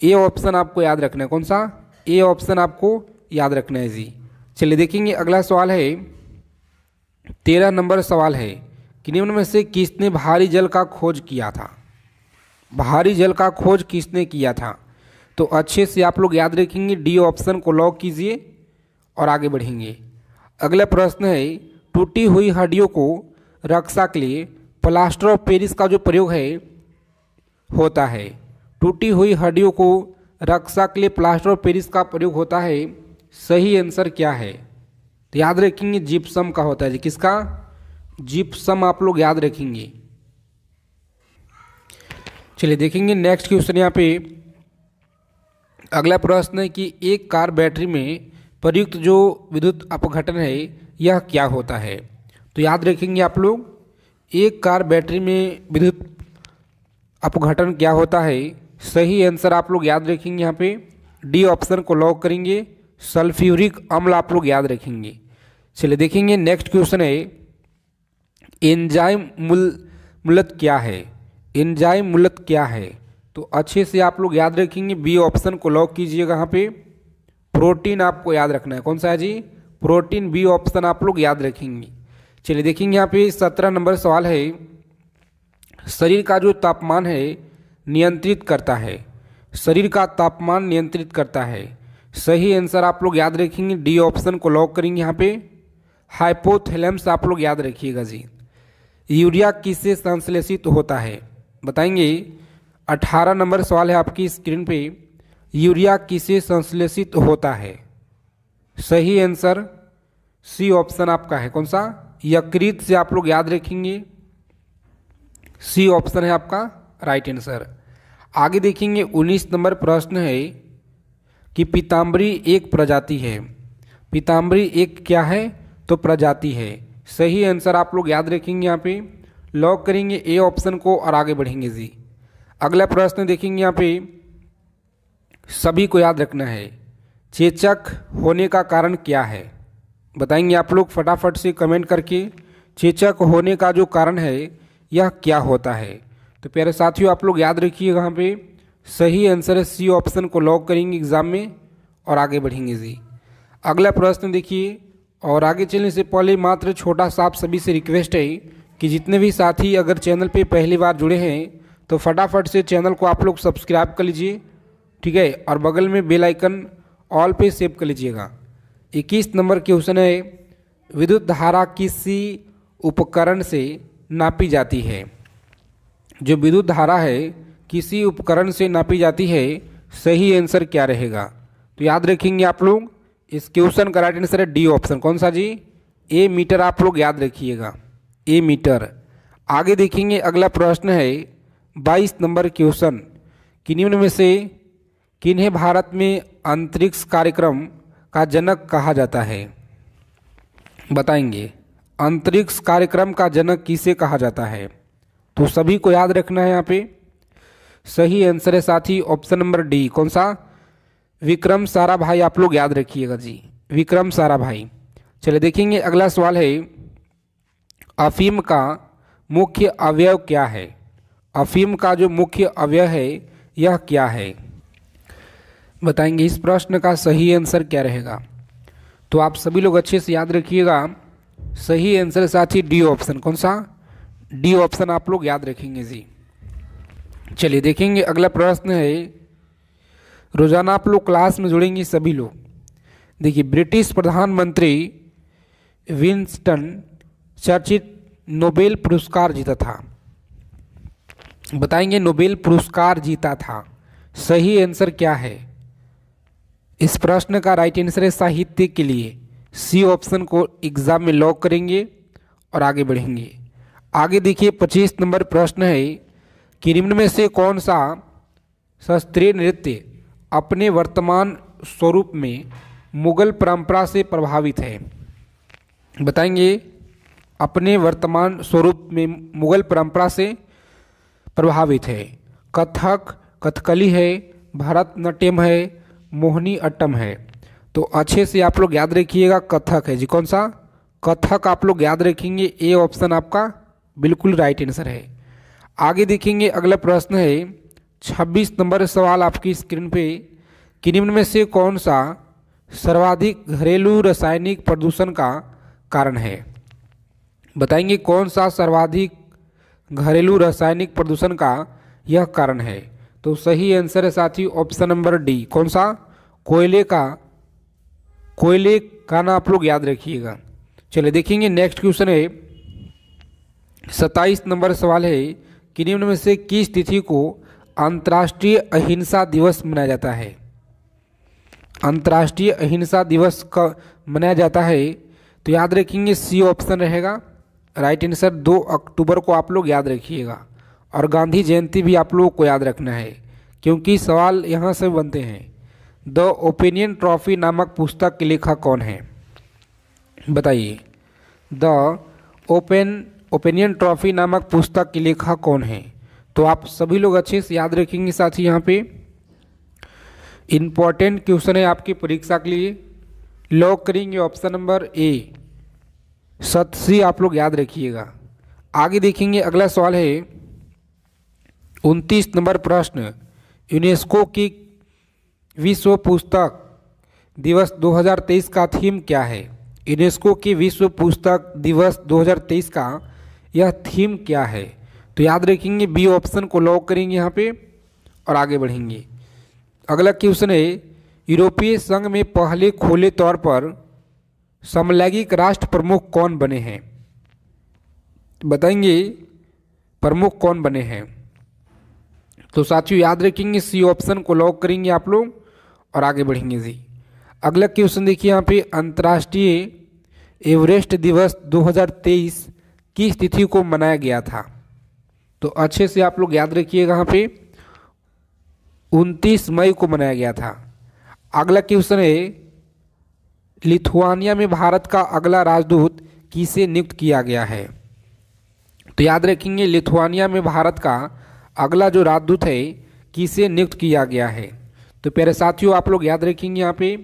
ए ऑप्शन आपको याद रखना है। कौन सा? ए ऑप्शन आपको याद रखना है जी। चलिए देखेंगे, अगला सवाल है 13 नंबर सवाल है कि निम्न में से किसने भारी जल का खोज किया था? भारी जल का खोज किसने किया था? तो अच्छे से आप लोग याद रखेंगे, डी ऑप्शन को लॉक कीजिए और आगे बढ़ेंगे। अगला प्रश्न है टूटी हुई हड्डियों को रक्षा के लिए प्लास्टर ऑफ पेरिस का जो प्रयोग है होता है। टूटी हुई हड्डियों को रक्षा के लिए प्लास्टर ऑफ पेरिस का प्रयोग होता है। सही आंसर क्या है? तो याद रखेंगे जिप्सम का होता है जी। किसका? जिप्सम आप लोग याद रखेंगे। चलिए देखेंगे नेक्स्ट क्वेश्चन। यहाँ पे अगला प्रश्न है कि एक कार बैटरी में प्रयुक्त जो विद्युत अपघटन है यह क्या होता है? तो याद रखेंगे आप लोग, एक कार बैटरी में विद्युत अपघटन क्या होता है? सही आंसर आप लोग याद रखेंगे। यहाँ पे डी ऑप्शन को लॉक करेंगे, सल्फ्यूरिक अम्ल आप लोग याद रखेंगे। चलिए देखेंगे नेक्स्ट क्वेश्चन है एंजाइम मूलत क्या है? एंजाइम मूलत क्या है? तो अच्छे से आप लोग याद रखेंगे, बी ऑप्शन को लॉक कीजिएगा। यहाँ पे प्रोटीन आपको याद रखना है। कौन सा है जी? प्रोटीन, बी ऑप्शन आप लोग याद रखेंगे। चलिए देखेंगे, यहाँ पे 17 नंबर सवाल है शरीर का जो तापमान है नियंत्रित करता है। शरीर का तापमान नियंत्रित करता है। सही आंसर आप लोग याद रखेंगे, डी ऑप्शन को लॉक करेंगे यहाँ पे। हाइपोथैलेमस आप लोग याद रखिएगा जी। यूरिया किससे संश्लेषित होता है, बताएंगे। 18 नंबर सवाल है आपकी स्क्रीन पे, यूरिया किससे संश्लेषित होता है। सही आंसर सी ऑप्शन आपका है, कौन सा, यकृत से आप लोग याद रखेंगे। सी ऑप्शन है आपका राइट आंसर। आगे देखेंगे 19 नंबर प्रश्न है कि पीताम्बरी एक प्रजाति है। पीताम्बरी एक क्या है, तो प्रजाति है। सही आंसर आप लोग याद रखेंगे, यहाँ पे लॉक करेंगे ए ऑप्शन को और आगे बढ़ेंगे जी। अगला प्रश्न देखेंगे यहाँ पे, सभी को याद रखना है, चेचक होने का कारण क्या है, बताएंगे आप लोग फटाफट से कमेंट करके। चेचक होने का जो कारण है यह क्या होता है, तो प्यारे साथियों आप लोग याद रखिएगा यहाँ पे। सही आंसर है सी ऑप्शन को लॉक करेंगे एग्जाम में और आगे बढ़ेंगे जी। अगला प्रश्न देखिए, और आगे चलने से पहले मात्र छोटा सा आप सभी से रिक्वेस्ट है कि जितने भी साथी अगर चैनल पे पहली बार जुड़े हैं तो फटाफट से चैनल को आप लोग सब्सक्राइब कर लीजिए, ठीक है, और बगल में बेल आइकन ऑल पे सेव कर लीजिएगा। 21 नंबर क्वेश्चन है, विद्युत धारा किसी उपकरण से नापी जाती है। जो विद्युत धारा है किसी उपकरण से नापी जाती है, सही आंसर क्या रहेगा, तो याद रखेंगे आप लोग। इस क्वेश्चन का राइट आंसर है डी ऑप्शन, कौन सा जी, ए मीटर आप लोग याद रखिएगा, ए मीटर। आगे देखेंगे अगला प्रश्न है 22 नंबर क्वेश्चन, कि निम्न में से किन्हें भारत में अंतरिक्ष कार्यक्रम का जनक कहा जाता है, बताएंगे। अंतरिक्ष कार्यक्रम का जनक किसे कहा जाता है, तो सभी को याद रखना है यहाँ पे। सही आंसर है साथी ऑप्शन नंबर डी, कौन सा, विक्रम साराभाई आप लोग याद रखिएगा जी, विक्रम साराभाई। चलिए देखेंगे अगला सवाल है, अफीम का मुख्य अवयव क्या है। अफीम का जो मुख्य अवयव है यह क्या है, बताएंगे। इस प्रश्न का सही आंसर क्या रहेगा, तो आप सभी लोग अच्छे से याद रखिएगा। सही आंसर साथी डी ऑप्शन, कौन सा, डी ऑप्शन आप लोग याद रखेंगे जी। चलिए देखेंगे अगला प्रश्न है, रोजाना आप लोग क्लास में जुड़ेंगे सभी लोग। देखिए, ब्रिटिश प्रधानमंत्री विंस्टन चर्चिल नोबेल पुरस्कार जीता था, बताएंगे। नोबेल पुरस्कार जीता था, सही आंसर क्या है। इस प्रश्न का राइट आंसर है साहित्य के लिए, सी ऑप्शन को एग्जाम में लॉक करेंगे और आगे बढ़ेंगे। आगे देखिए 25 नंबर प्रश्न है, कि निम्न में से कौन सा शास्त्रीय नृत्य अपने वर्तमान स्वरूप में मुगल परंपरा से प्रभावित है, बताएंगे। अपने वर्तमान स्वरूप में मुगल परंपरा से प्रभावित है। कथक, कथकली है, भरतनाट्यम है, मोहिनी अट्टम है, तो अच्छे से आप लोग याद रखिएगा, कथक है जी, कौन सा, कथक आप लोग याद रखेंगे, ए ऑप्शन आपका बिल्कुल राइट आंसर है। आगे देखेंगे अगला प्रश्न है 26 नंबर सवाल आपकी स्क्रीन पे, कि निम्न में से कौन सा सर्वाधिक घरेलू रासायनिक प्रदूषण का कारण है, बताएंगे। कौन सा सर्वाधिक घरेलू रासायनिक प्रदूषण का यह कारण है, तो सही आंसर है साथी ऑप्शन नंबर डी, कौन सा, कोयले का ना आप लोग याद रखिएगा। चलिए देखेंगे नेक्स्ट क्वेश्चन है 27 नंबर सवाल है, कि निम्न में से किस तिथि को अंतर्राष्ट्रीय अहिंसा दिवस मनाया जाता है। अंतर्राष्ट्रीय अहिंसा दिवस का मनाया जाता है, तो याद रखेंगे सी ऑप्शन रहेगा राइट आंसर। 2 अक्टूबर को आप लोग याद रखिएगा, और गांधी जयंती भी आप लोगों को याद रखना है, क्योंकि सवाल यहाँ से बनते हैं। द ओपिनियन ट्रॉफी नामक पुस्तक के लेखक कौन है, बताइए। द ओपिनियन ट्रॉफी नामक पुस्तक के लेखक कौन है, तो आप सभी लोग अच्छे से याद रखेंगे साथी। यहाँ पे इम्पॉर्टेंट क्वेश्चन है आपकी परीक्षा के लिए, लॉक करेंगे ऑप्शन नंबर ए, सतसी आप लोग याद रखिएगा। आगे देखेंगे अगला सवाल है 29 नंबर प्रश्न, यूनेस्को की विश्व पुस्तक दिवस 2023 का थीम क्या है। यूनेस्को की विश्व पुस्तक दिवस 2023 का यह थीम क्या है, तो याद रखेंगे बी ऑप्शन को लॉक करेंगे यहाँ पे और आगे बढ़ेंगे। अगला क्वेश्चन है, यूरोपीय संघ में पहले खुले तौर पर समलैंगिक राष्ट्र प्रमुख कौन बने हैं? बताएंगे प्रमुख कौन बने हैं? तो साथियों याद रखेंगे, सी ऑप्शन को लॉक करेंगे आप लोग और आगे बढ़ेंगे जी। अगला क्वेश्चन देखिए यहाँ पे, अंतर्राष्ट्रीय एवरेस्ट दिवस 2023 किस तिथि को मनाया गया था? तो अच्छे से आप लोग याद रखिएगा, यहाँ पे 29 मई को मनाया गया था। अगला क्वेश्चन है, लिथुआनिया में भारत का अगला राजदूत किसे नियुक्त किया गया है? तो याद रखेंगे, लिथुआनिया में भारत का अगला जो राजदूत है किसे नियुक्त किया गया है? तो प्यारे साथियों आप लोग याद रखेंगे, यहाँ पे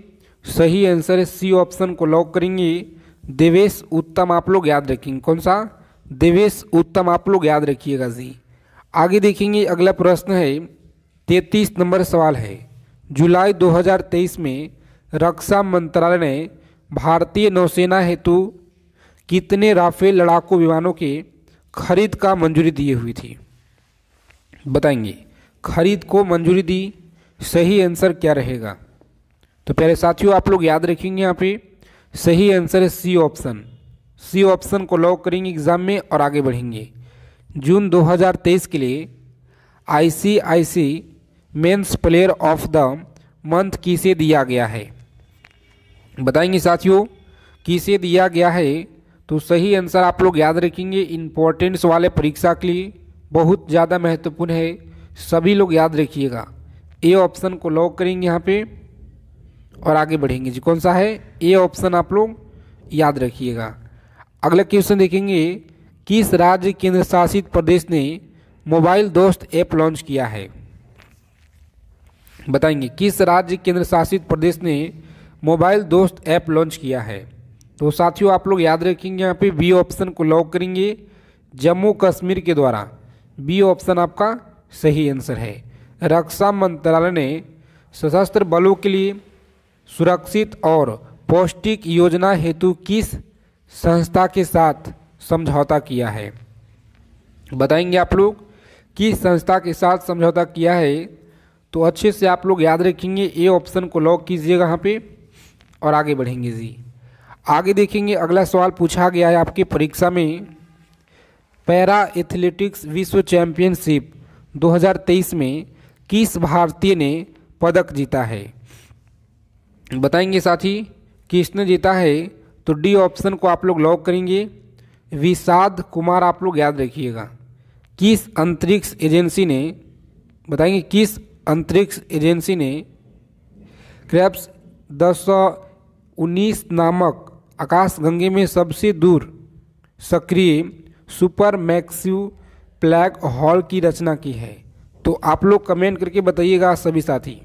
सही आंसर है सी ऑप्शन को लॉक करेंगे, देवेश उत्तम आप लोग याद रखेंगे। कौन सा? देवेश उत्तम आप लोग याद रखिएगा जी। आगे देखेंगे, अगला प्रश्न है 33 नंबर सवाल है, जुलाई 2023 में रक्षा मंत्रालय ने भारतीय नौसेना हेतु कितने राफेल लड़ाकू विमानों के खरीद का मंजूरी दी हुई थी? बताएंगे, खरीद को मंजूरी दी, सही आंसर क्या रहेगा? तो प्यारे साथियों आप लोग याद रखेंगे, यहाँ पे सही आंसर है सी ऑप्शन। सी ऑप्शन को लॉक करेंगे एग्जाम में और आगे बढ़ेंगे। जून 2023 के लिए ICIC men's player of the month किसे दिया गया है? बताएंगे साथियों किसे दिया गया है? तो सही आंसर आप लोग याद रखेंगे, इंपॉर्टेंस वाले परीक्षा के लिए बहुत ज़्यादा महत्वपूर्ण है, सभी लोग याद रखिएगा। ए ऑप्शन को लॉक करेंगे यहाँ पे और आगे बढ़ेंगे जी। कौन सा है? ए ऑप्शन आप लोग याद रखिएगा। अगला क्वेश्चन देखेंगे, किस राज्य केंद्र शासित प्रदेश ने मोबाइल दोस्त ऐप लॉन्च किया है? बताएंगे, किस राज्य केंद्र शासित प्रदेश ने मोबाइल दोस्त ऐप लॉन्च किया है? तो साथियों आप लोग याद रखेंगे, यहाँ पे बी ऑप्शन को लॉक करेंगे, जम्मू कश्मीर के द्वारा। बी ऑप्शन आपका सही आंसर है। रक्षा मंत्रालय ने सशस्त्र बलों के लिए सुरक्षित और पौष्टिक योजना हेतु किस संस्था के साथ समझौता किया है? बताएंगे आप लोग किस संस्था के साथ समझौता किया है? तो अच्छे से आप लोग याद रखेंगे, ए ऑप्शन को लॉक कीजिएगा यहाँ पे और आगे बढ़ेंगे जी। आगे देखेंगे, अगला सवाल पूछा गया है आपके परीक्षा में, पैरा एथलेटिक्स विश्व चैंपियनशिप 2023 में किस भारतीय ने पदक जीता है? बताएंगे साथी किसने जीता है? तो डी ऑप्शन को आप लोग लॉक करेंगे, विषाद कुमार आप लोग याद रखिएगा। किस अंतरिक्ष एजेंसी ने, बताएंगे किस अंतरिक्ष एजेंसी ने क्रेप्स 1019 नामक आकाशगंगा में सबसे दूर सक्रिय सुपर मैक्सिव ब्लैक होल की रचना की है? तो आप लोग कमेंट करके बताइएगा सभी साथी।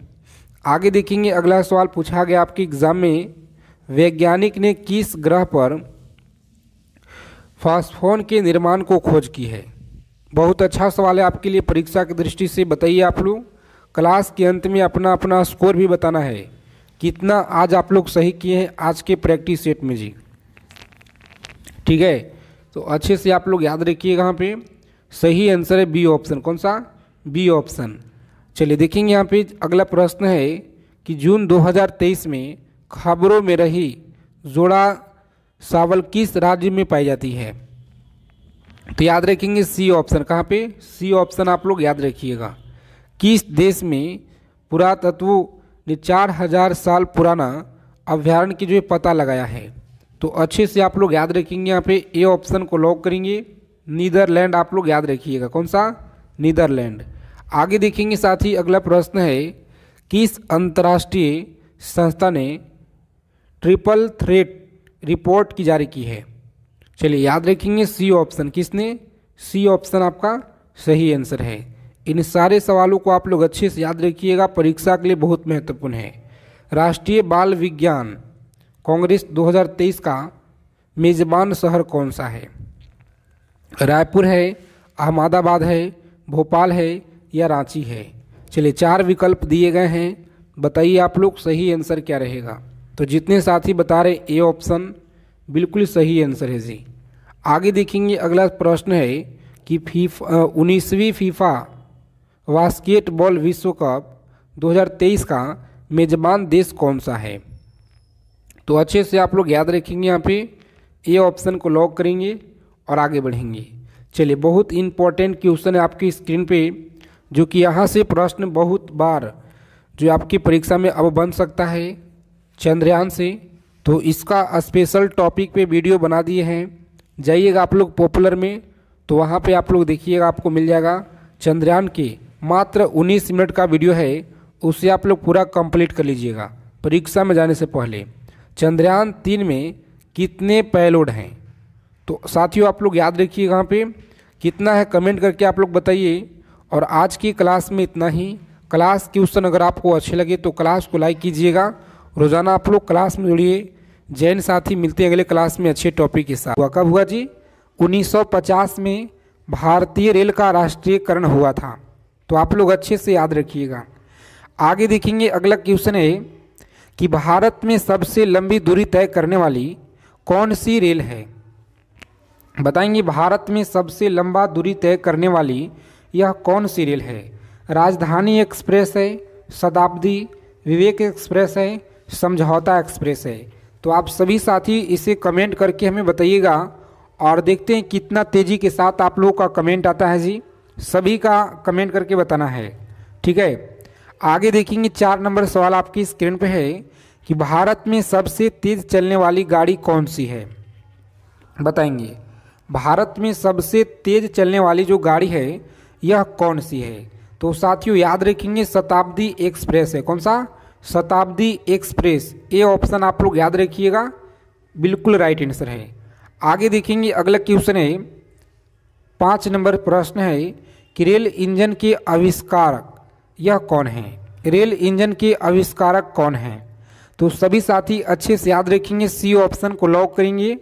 आगे देखेंगे, अगला सवाल पूछा गया आपके एग्जाम में, वैज्ञानिक ने किस ग्रह पर फास्फोन के निर्माण को खोज की है? बहुत अच्छा सवाल है आपके लिए परीक्षा की दृष्टि से। बताइए आप लोग, क्लास के अंत में अपना अपना स्कोर भी बताना है, कितना आज आप लोग सही किए हैं आज के प्रैक्टिस सेट में जी। ठीक है, तो अच्छे से आप लोग याद रखिएगा, यहाँ पे सही आंसर है बी ऑप्शन। कौन सा? B option. चलिए देखेंगे यहाँ पे अगला प्रश्न है कि जून 2023 में खबरों में रही जोड़ा सावल किस राज्य में पाई जाती है? तो याद रखेंगे सी ऑप्शन। कहाँ पे? सी ऑप्शन आप लोग याद रखिएगा। किस देश में पुरातत्व ने 4000 साल पुराना अभ्यारण्य की जो पता लगाया है? तो अच्छे से आप लोग याद रखेंगे, यहाँ पे ए ऑप्शन को लॉक करेंगे, नीदरलैंड आप लोग याद रखिएगा। कौन सा? नीदरलैंड। आगे देखेंगे साथी, अगला प्रश्न है, किस अंतर्राष्ट्रीय संस्था ने ट्रिपल थ्रेट रिपोर्ट की जारी की है? चलिए याद रखेंगे सी ऑप्शन। किसने? सी ऑप्शन आपका सही आंसर है। इन सारे सवालों को आप लोग अच्छे से याद रखिएगा, परीक्षा के लिए बहुत महत्वपूर्ण है। राष्ट्रीय बाल विज्ञान कांग्रेस 2023 का मेजबान शहर कौन सा है? रायपुर है, अहमदाबाद है, भोपाल है या रांची है? चलिए 4 विकल्प दिए गए हैं, बताइए आप लोग सही आंसर क्या रहेगा? तो जितने साथी बता रहे ए ऑप्शन बिल्कुल सही आंसर है जी। आगे देखेंगे, अगला प्रश्न है कि 19वीं फीफा बास्केटबॉल विश्व कप 2023 का मेजबान देश कौन सा है? तो अच्छे से आप लोग याद रखेंगे, यहाँ पे ए ऑप्शन को लॉक करेंगे और आगे बढ़ेंगे। चलिए, बहुत इंपॉर्टेंट क्वेश्चन है आपकी स्क्रीन पे, जो कि यहाँ से प्रश्न बहुत बार जो आपकी परीक्षा में अब बन सकता है चंद्रयान से। तो इसका स्पेशल टॉपिक पे वीडियो बना दिए हैं, जाइएगा आप लोग पॉपुलर में, तो वहाँ पे आप लोग देखिएगा, आपको मिल जाएगा। चंद्रयान के मात्र 19 मिनट का वीडियो है, उसे आप लोग पूरा कंप्लीट कर लीजिएगा परीक्षा में जाने से पहले। चंद्रयान 3 में कितने पेलोड हैं? तो साथियों आप लोग याद रखिएगा, यहाँ पे कितना है कमेंट करके आप लोग बताइए। और आज की क्लास में इतना ही। क्लास क्वेश्चन अगर आपको अच्छे लगे तो क्लास को लाइक कीजिएगा। रोजाना आप लोग क्लास में जुड़िए। जैन साथी, मिलते हैं अगले क्लास में अच्छे टॉपिक के साथ। हुआ कब हुआ जी? 1950 में भारतीय रेल का राष्ट्रीयकरण हुआ था। तो आप लोग अच्छे से याद रखिएगा। आगे देखेंगे, अगला क्वेश्चन है कि भारत में सबसे लंबी दूरी तय करने वाली कौन सी रेल है? बताएंगे, भारत में सबसे लंबा दूरी तय करने वाली यह कौन सी रेल है? राजधानी एक्सप्रेस है, शताब्दी, विवेक एक्सप्रेस है, समझौता एक्सप्रेस है। तो आप सभी साथी इसे कमेंट करके हमें बताइएगा और देखते हैं कितना तेज़ी के साथ आप लोगों का कमेंट आता है जी। सभी का कमेंट करके बताना है, ठीक है। आगे देखेंगे, 4 नंबर सवाल आपकी स्क्रीन पे है कि भारत में सबसे तेज चलने वाली गाड़ी कौन सी है? बताएंगे, भारत में सबसे तेज चलने वाली जो गाड़ी है यह कौन सी है? तो साथियों याद रखेंगे, शताब्दी एक्सप्रेस है। कौन सा? शताब्दी एक्सप्रेस। ए ऑप्शन आप लोग याद रखिएगा, बिल्कुल राइट आंसर है। आगे देखेंगे, अगला क्वेश्चन है, 5 नंबर प्रश्न है कि रेल इंजन के आविष्कारक यह कौन है? रेल इंजन के आविष्कारक कौन है? तो सभी साथी अच्छे से याद रखेंगे, सी ऑप्शन को लॉक करेंगे।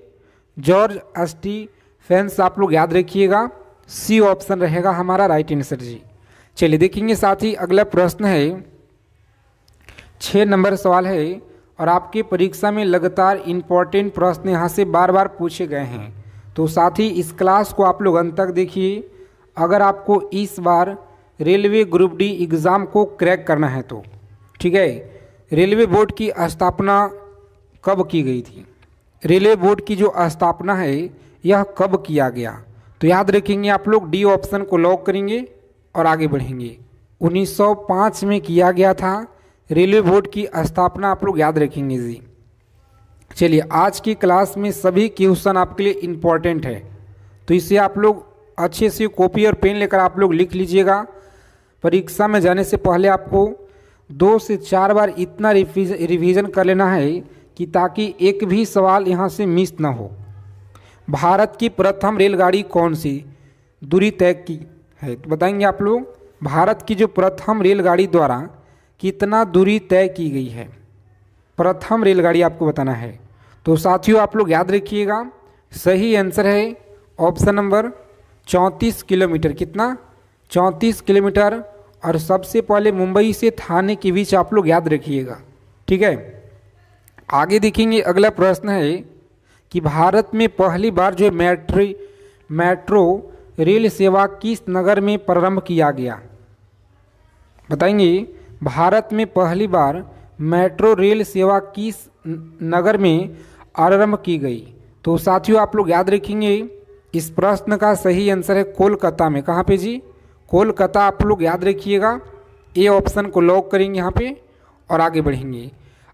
जॉर्ज स्टीफेंस आप लोग याद रखिएगा, सी ऑप्शन रहेगा हमारा राइट आंसर जी। चलिए देखेंगे साथी, अगला प्रश्न है, 6 नंबर सवाल है और आपके परीक्षा में लगातार इंपॉर्टेंट प्रश्न यहाँ से बार बार पूछे गए हैं। तो साथी इस क्लास को आप लोग अंत तक देखिए। अगर आपको इस बार रेलवे ग्रुप डी एग्ज़ाम को क्रैक करना है तो, ठीक है। रेलवे बोर्ड की स्थापना कब की गई थी? रेलवे बोर्ड की जो स्थापना है यह कब किया गया? तो याद रखेंगे आप लोग, डी ऑप्शन को लॉक करेंगे और आगे बढ़ेंगे। 1905 में किया गया था रेलवे बोर्ड की स्थापना, आप लोग याद रखेंगे जी। चलिए, आज की क्लास में सभी क्वेश्चन आपके लिए इम्पॉर्टेंट है, तो इसे आप लोग अच्छे से कॉपी और पेन लेकर आप लोग लिख लीजिएगा। परीक्षा में जाने से पहले आपको 2 से 4 बार इतना रिवीजन कर लेना है कि ताकि एक भी सवाल यहाँ से मिस ना हो। भारत की प्रथम रेलगाड़ी कौन सी दूरी तय की है? तो बताएंगे आप लोग, भारत की जो प्रथम रेलगाड़ी द्वारा कितना दूरी तय की गई है? प्रथम रेलगाड़ी आपको बताना है। तो साथियों आप लोग याद रखिएगा, सही आंसर है ऑप्शन नंबर 34 किलोमीटर। कितना? 34 किलोमीटर। और सबसे पहले मुंबई से थाने के बीच आप लोग याद रखिएगा, ठीक है। आगे देखेंगे, अगला प्रश्न है कि भारत में पहली बार जो मेट्रो रेल सेवा किस नगर में प्रारंभ किया गया? बताएंगे, भारत में पहली बार मेट्रो रेल सेवा किस नगर में आरंभ की गई? तो साथियों आप लोग याद रखेंगे, इस प्रश्न का सही आंसर है कोलकाता में। कहाँ पे जी? कोलकाता आप लोग याद रखिएगा। ए ऑप्शन को लॉक करेंगे यहाँ पे और आगे बढ़ेंगे।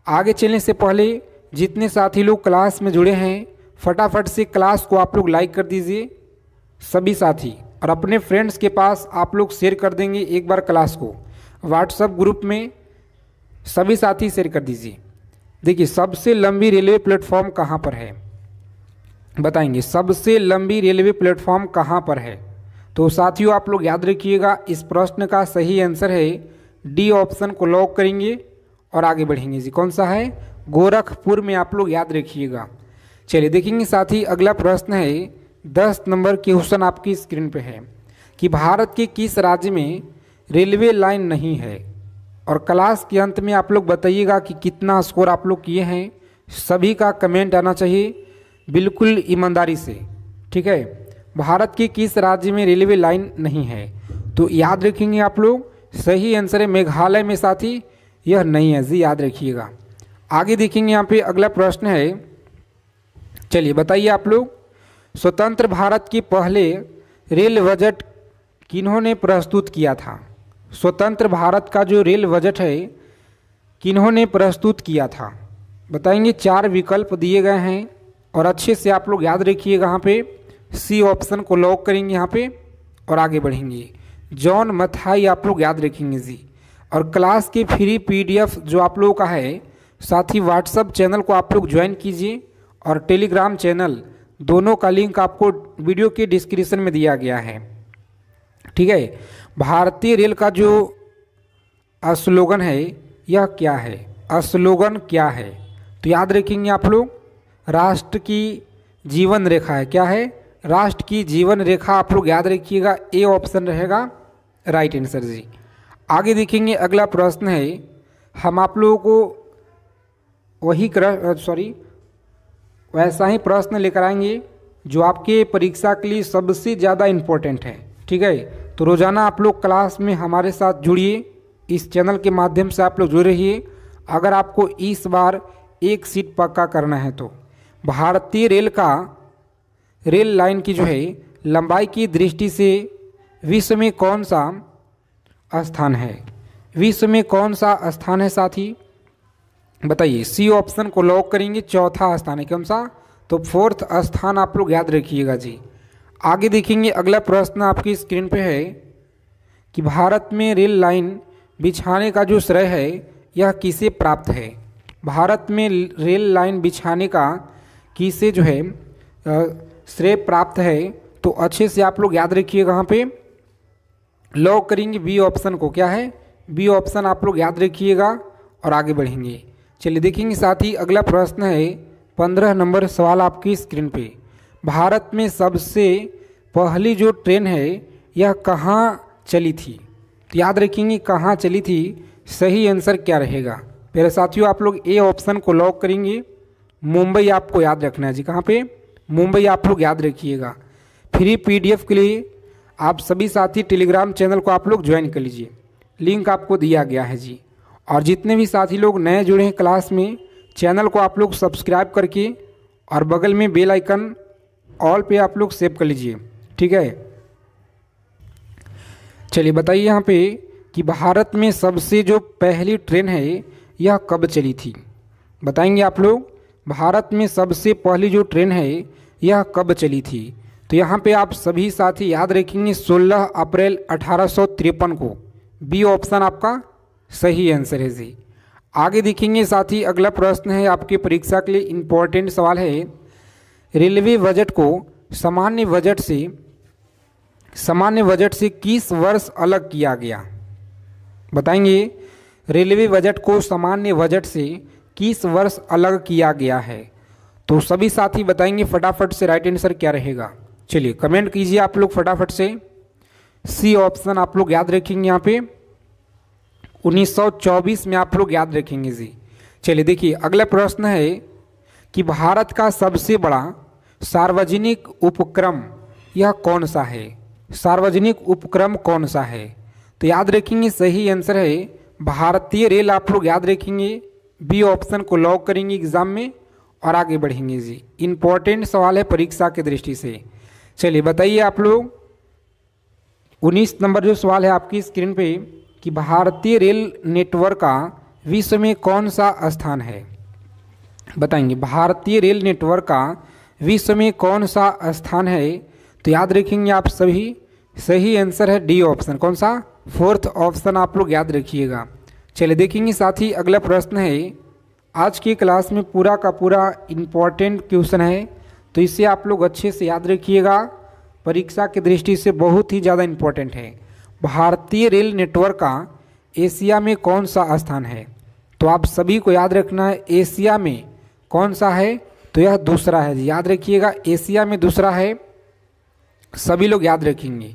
आगे चलने से पहले जितने साथी लोग क्लास में जुड़े हैं, फटाफट से क्लास को आप लोग लाइक कर दीजिए सभी साथी, और अपने फ्रेंड्स के पास आप लोग शेयर कर देंगे एक बार क्लास को। व्हाट्सएप ग्रुप में सभी साथी शेयर कर दीजिए। देखिए, सबसे लंबी रेलवे प्लेटफॉर्म कहाँ पर है? बताएंगे, सबसे लंबी रेलवे प्लेटफॉर्म कहाँ पर है? तो साथियों आप लोग याद रखिएगा, इस प्रश्न का सही आंसर है डी ऑप्शन को लॉक करेंगे और आगे बढ़ेंगे जी। कौन सा है? गोरखपुर में आप लोग याद रखिएगा। चलिए देखेंगे साथी, अगला प्रश्न है 10 नंबर क्वेश्चन आपकी स्क्रीन पे है कि भारत के किस राज्य में रेलवे लाइन नहीं है? और क्लास के अंत में आप लोग बताइएगा कि कितना स्कोर आप लोग किए हैं। सभी का कमेंट आना चाहिए बिल्कुल ईमानदारी से, ठीक है। भारत के किस राज्य में रेलवे लाइन नहीं है? तो याद रखेंगे आप लोग, सही आंसर है मेघालय में साथी यह नहीं है जी, याद रखिएगा। आगे देखेंगे यहाँ पे अगला प्रश्न है, चलिए बताइए आप लोग, स्वतंत्र भारत के पहले रेल बजट किन्होंने प्रस्तुत किया था? स्वतंत्र भारत का जो रेल बजट है किन्होंने प्रस्तुत किया था? बताएंगे। 4 विकल्प दिए गए हैं और अच्छे से आप लोग याद रखिएगा। यहाँ पे सी ऑप्शन को लॉक करेंगे यहाँ पे और आगे बढ़ेंगे। जॉन मथाई आप लोग याद रखेंगे जी। और क्लास के फ्री पीडीएफ जो आप लोगों का है, साथ ही व्हाट्सएप चैनल को आप लोग ज्वाइन कीजिए और टेलीग्राम चैनल, दोनों का लिंक आपको वीडियो के डिस्क्रिप्शन में दिया गया है, ठीक है। भारतीय रेल का जो स्लोगन है यह क्या है? स्लोगन क्या है? तो याद रखेंगे आप लोग, राष्ट्र की जीवन रेखा है। क्या है? राष्ट्र की जीवन रेखा आप लोग याद रखिएगा, ए ऑप्शन रहेगा राइट आंसर जी। आगे देखेंगे अगला प्रश्न है, हम आप लोगों को वैसा ही प्रश्न लेकर आएंगे जो आपके परीक्षा के लिए सबसे ज़्यादा इम्पोर्टेंट है, ठीक है। तो रोज़ाना आप लोग क्लास में हमारे साथ जुड़िए, इस चैनल के माध्यम से आप लोग जुड़े रहिए। अगर आपको इस बार एक सीट पक्का करना है तो भारतीय रेल लाइन की जो है लंबाई की दृष्टि से विश्व में कौन सा स्थान है? विश्व में कौन सा स्थान है साथी? बताइए। सी ऑप्शन को लॉक करेंगे, चौथा स्थान है। कौन सा? तो 4th स्थान आप लोग याद रखिएगा जी। आगे देखेंगे अगला प्रश्न आपकी स्क्रीन पे है कि भारत में रेल लाइन बिछाने का जो श्रेय है यह किसे प्राप्त है? भारत में रेल लाइन बिछाने का किसे जो है श्रेय प्राप्त है? तो अच्छे से आप लोग याद रखिएगा, यहाँ पे लॉक करेंगे बी ऑप्शन को। क्या है? बी ऑप्शन आप लोग याद रखिएगा और आगे बढ़ेंगे। चलिए देखेंगे साथ ही अगला प्रश्न है, 15 नंबर सवाल आपकी स्क्रीन पे। भारत में सबसे पहली जो ट्रेन है यह कहाँ चली थी? तो याद रखेंगे कहाँ चली थी, सही आंसर क्या रहेगा? मेरे साथियों आप लोग ए ऑप्शन को लॉक करेंगे, मुंबई आपको याद रखना है जी। कहाँ पे? मुंबई आप लोग याद रखिएगा। फ्री पीडीएफ के लिए आप सभी साथी टेलीग्राम चैनल को आप लोग ज्वाइन कर लीजिए, लिंक आपको दिया गया है जी। और जितने भी साथी लोग नए जुड़े हैं क्लास में, चैनल को आप लोग सब्सक्राइब करके और बगल में बेल आइकन ऑल पे आप लोग सेव कर लीजिए, ठीक है। चलिए बताइए यहाँ पे कि भारत में सबसे जो पहली ट्रेन है यह कब चली थी? बताएंगे आप लोग, भारत में सबसे पहली जो ट्रेन है यह कब चली थी? तो यहाँ पे आप सभी साथी याद रखेंगे 16 अप्रैल 1853 को। बी ऑप्शन आपका सही आंसर है जी। आगे देखेंगे साथी अगला प्रश्न है आपके परीक्षा के लिए इम्पोर्टेंट सवाल है, रेलवे बजट को सामान्य बजट से किस वर्ष अलग किया गया? बताएंगे। रेलवे बजट को सामान्य बजट से किस वर्ष अलग किया गया है? तो सभी साथी बताएंगे फटाफट से राइट आंसर क्या रहेगा। चलिए कमेंट कीजिए आप लोग फटाफट से। सी ऑप्शन आप लोग याद रखेंगे, यहाँ पे 1924 में आप लोग याद रखेंगे जी। चलिए देखिए अगला प्रश्न है कि भारत का सबसे बड़ा सार्वजनिक उपक्रम यह कौन सा है? सार्वजनिक उपक्रम कौन सा है? तो याद रखेंगे सही आंसर है भारतीय रेल आप लोग याद रखेंगे, बी ऑप्शन को लॉक करेंगे एग्जाम में और आगे बढ़ेंगे जी। इंपॉर्टेंट सवाल है परीक्षा की दृष्टि से। चलिए बताइए आप लोग, 19 नंबर जो सवाल है आपकी स्क्रीन पे कि भारतीय रेल नेटवर्क का विश्व में कौन सा स्थान है? बताएंगे। भारतीय रेल नेटवर्क का विश्व में कौन सा स्थान है? तो याद रखेंगे आप सभी, सही आंसर है डी ऑप्शन। कौन सा? 4th ऑप्शन आप लोग याद रखिएगा। चलिए देखेंगे साथ ही अगला प्रश्न है, आज की क्लास में पूरा का पूरा इम्पॉर्टेंट क्वेश्चन है, तो इसे आप लोग अच्छे से याद रखिएगा, परीक्षा की दृष्टि से बहुत ही ज़्यादा इम्पोर्टेंट है। भारतीय रेल नेटवर्क का एशिया में कौन सा स्थान है? तो आप सभी को याद रखना है एशिया में कौन सा है? तो यह दूसरा है जी, याद रखिएगा एशिया में दूसरा है, सभी लोग याद रखेंगे।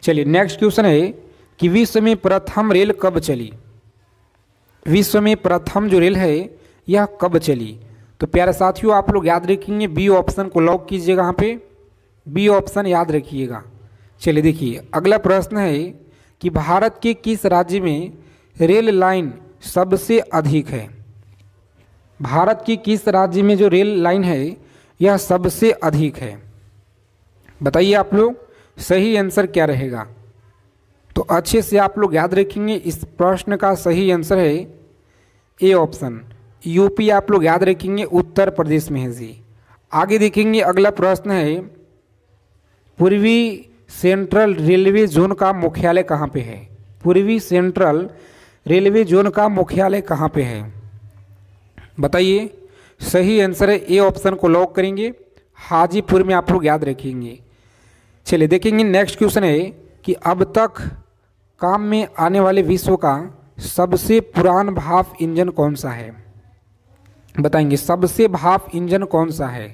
चलिए नेक्स्ट क्वेश्चन है कि विश्व में प्रथम रेल कब चली? विश्व में प्रथम जो रेल है यह कब चली? तो प्यारे साथियों आप लोग याद रखेंगे, बी ऑप्शन को लॉक कीजिएगा, यहाँ पे बी ऑप्शन याद रखिएगा। चलिए देखिए अगला प्रश्न है कि भारत के किस राज्य में रेल लाइन सबसे अधिक है। भारत की किस राज्य में जो रेल लाइन है यह सबसे अधिक है। बताइए आप लोग सही आंसर क्या रहेगा। तो अच्छे से आप लोग याद रखेंगे, इस प्रश्न का सही आंसर है ए ऑप्शन, यूपी आप लोग याद रखेंगे, उत्तर प्रदेश में है जी। आगे देखेंगे अगला प्रश्न है, पूर्वी सेंट्रल रेलवे जोन का मुख्यालय कहाँ पे है। पूर्वी सेंट्रल रेलवे जोन का मुख्यालय कहाँ पे है। बताइए सही आंसर है ए ऑप्शन को लॉक करेंगे, हाजीपुर में आप लोग याद रखेंगे। चलिए देखेंगे नेक्स्ट क्वेश्चन है कि अब तक काम में आने वाले विश्व का सबसे पुरान भाप इंजन कौन सा है। बताएंगे सबसे भाप इंजन कौन सा है।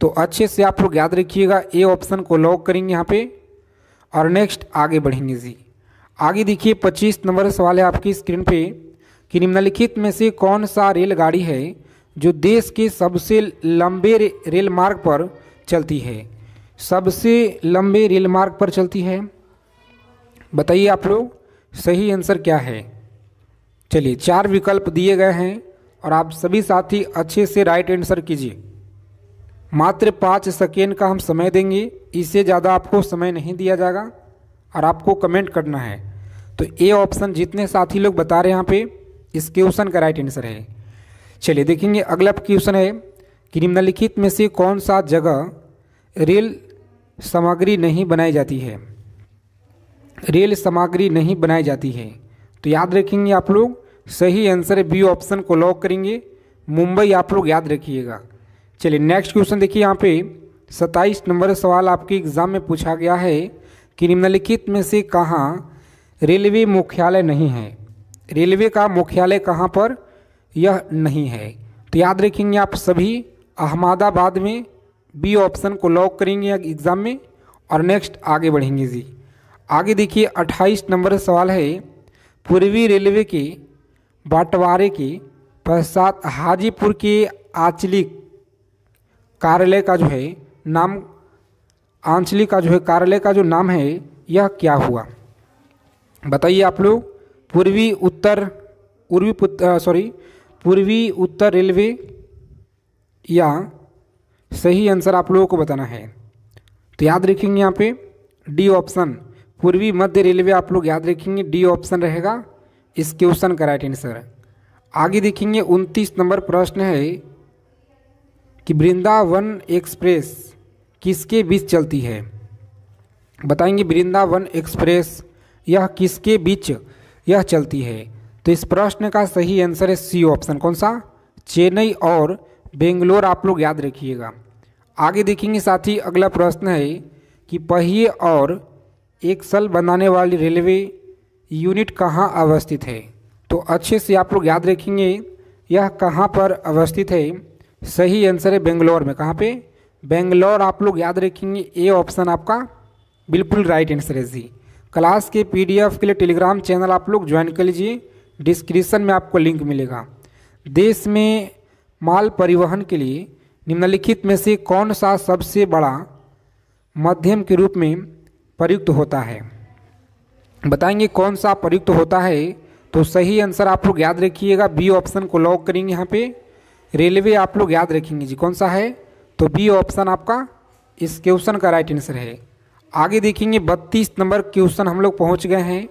तो अच्छे से आप लोग याद रखिएगा, ए ऑप्शन को लॉक करेंगे यहाँ पे और नेक्स्ट आगे बढ़ेंगे जी। आगे देखिए 25 नंबर सवाल है आपकी स्क्रीन पे कि निम्नलिखित में से कौन सा रेलगाड़ी है जो देश के सबसे लंबे रेल मार्ग पर चलती है। सबसे लंबे रेल मार्ग पर चलती है। बताइए आप लोग सही आंसर क्या है। चलिए 4 विकल्प दिए गए हैं और आप सभी साथी अच्छे से राइट आंसर कीजिए। मात्र 5 सेकेंड का हम समय देंगे, इससे ज़्यादा आपको समय नहीं दिया जाएगा और आपको कमेंट करना है। तो ए ऑप्शन जितने साथी लोग बता रहे हैं यहाँ पे इस क्वेश्चन का राइट आंसर है। चलिए देखेंगे अगला क्वेश्चन है कि निम्नलिखित में से कौन सा जगह रेल सामग्री नहीं बनाई जाती है। रेल सामग्री नहीं बनाई जाती है। तो याद रखेंगे आप लोग सही आंसर है बी ऑप्शन को लॉक करेंगे, मुंबई आप लोग याद रखिएगा। चलिए नेक्स्ट क्वेश्चन देखिए, यहाँ पे 27 नंबर सवाल आपके एग्जाम में पूछा गया है कि निम्नलिखित में से कहाँ रेलवे मुख्यालय नहीं है। रेलवे का मुख्यालय कहाँ पर यह नहीं है। तो याद रखेंगे आप सभी अहमदाबाद में, बी ऑप्शन को लॉक करेंगे एग्जाम में और नेक्स्ट आगे बढ़ेंगे जी। आगे देखिए 28 नंबर सवाल है, पूर्वी रेलवे के बंटवारे के पश्चात हाजीपुर के आंचलिक कार्यालय का जो है नाम, आंचलिक का जो है कार्यालय का जो नाम है यह क्या हुआ। बताइए आप लोग पूर्वी उत्तर रेलवे या सही आंसर आप लोगों को बताना है। तो याद रखेंगे यहाँ पे डी ऑप्शन, पूर्वी मध्य रेलवे आप लोग याद रखेंगे, डी ऑप्शन रहेगा इस क्वेश्चन का राइट आंसर। आगे देखेंगे 29 नंबर प्रश्न है कि वृंदावन एक्सप्रेस किसके बीच चलती है। बताएंगे वृंदावन एक्सप्रेस यह किसके बीच यह चलती है। तो इस प्रश्न का सही आंसर है सी ऑप्शन, कौन सा, चेन्नई और बेंगलोर आप लोग याद रखिएगा। आगे देखेंगे साथी अगला प्रश्न है कि पहिए और एक्सल बनाने वाली रेलवे यूनिट कहाँ अवस्थित है। तो अच्छे से आप लोग याद रखेंगे यह कहाँ पर अवस्थित है। सही आंसर है बेंगलोर में। कहाँ पे, बेंगलोर आप लोग याद रखेंगे, ए ऑप्शन आपका बिल्कुल राइट आंसर है जी। क्लास के पीडीएफ के लिए टेलीग्राम चैनल आप लोग ज्वाइन कर लीजिए, डिस्क्रिप्शन में आपको लिंक मिलेगा। देश में माल परिवहन के लिए निम्नलिखित में से कौन सा सबसे बड़ा माध्यम के रूप में प्रयुक्त होता है। बताएंगे कौन सा प्रयुक्त होता है। तो सही आंसर आप लोग याद रखिएगा, बी ऑप्शन को लॉक करेंगे। यहाँ पे रेलवे आप लोग याद रखेंगे जी, कौन सा है। तो बी ऑप्शन आपका इस क्वेश्चन का राइट आंसर है। आगे देखेंगे 32 नंबर क्वेश्चन हम लोग पहुँच गए हैं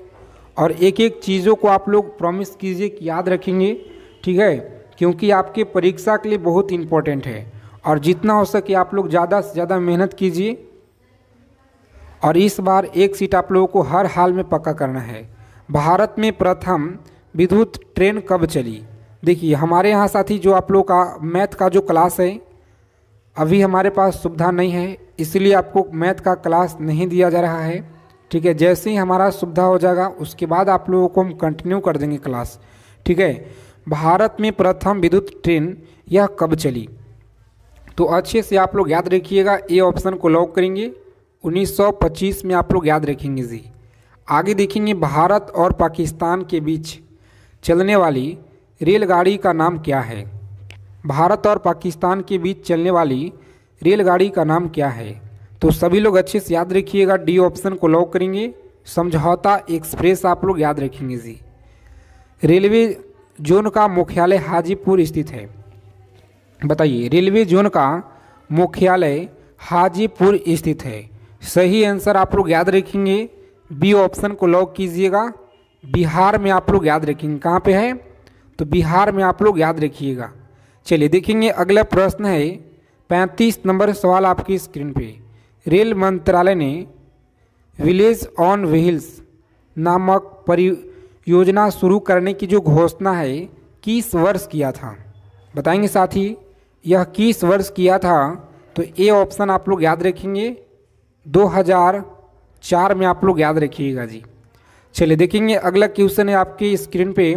और एक एक चीज़ों को आप लोग प्रॉमिस कीजिए कि याद रखेंगे, ठीक है, क्योंकि आपके परीक्षा के लिए बहुत इंपॉर्टेंट है। और जितना हो सके आप लोग ज़्यादा से ज़्यादा मेहनत कीजिए और इस बार एक सीट आप लोगों को हर हाल में पक्का करना है। भारत में प्रथम विद्युत ट्रेन कब चली। देखिए हमारे यहाँ साथी जो आप लोगों का मैथ का जो क्लास है अभी हमारे पास सुविधा नहीं है, इसलिए आपको मैथ का क्लास नहीं दिया जा रहा है, ठीक है। जैसे ही हमारा सुविधा हो जाएगा उसके बाद आप लोगों को हम कंटिन्यू कर देंगे क्लास, ठीक है। भारत में प्रथम विद्युत ट्रेन यह कब चली। तो अच्छे से आप लोग याद रखिएगा, ए ऑप्शन को लॉक करेंगे, 1925 में आप लोग याद रखेंगे जी। आगे देखेंगे भारत और पाकिस्तान के बीच चलने वाली रेलगाड़ी का नाम क्या है। भारत और पाकिस्तान के बीच चलने वाली रेलगाड़ी का नाम क्या है। तो सभी लोग अच्छे से याद रखिएगा, डी ऑप्शन को लॉक करेंगे, समझौता एक्सप्रेस आप लोग याद रखेंगे जी। रेलवे जोन का मुख्यालय हाजीपुर स्थित है। बताइए, रेलवे जोन का मुख्यालय हाजीपुर स्थित है। सही आंसर आप लोग याद रखेंगे, बी ऑप्शन को लॉक कीजिएगा। बिहार में आप लोग याद रखेंगे, कहाँ पे है तो बिहार में आप लोग याद रखिएगा। चलिए देखेंगे अगला प्रश्न है 35 नंबर सवाल आपकी स्क्रीन पे। रेल मंत्रालय ने विलेज ऑन व्हील्स नामक परियोजना शुरू करने की जो घोषणा है किस वर्ष किया था? बताएंगे साथी, यह किस वर्ष किया था? तो ए ऑप्शन आप लोग याद रखेंगे 2004 में आप लोग याद रखिएगा जी। चलिए देखेंगे अगला क्वेश्चन है आपकी स्क्रीन पे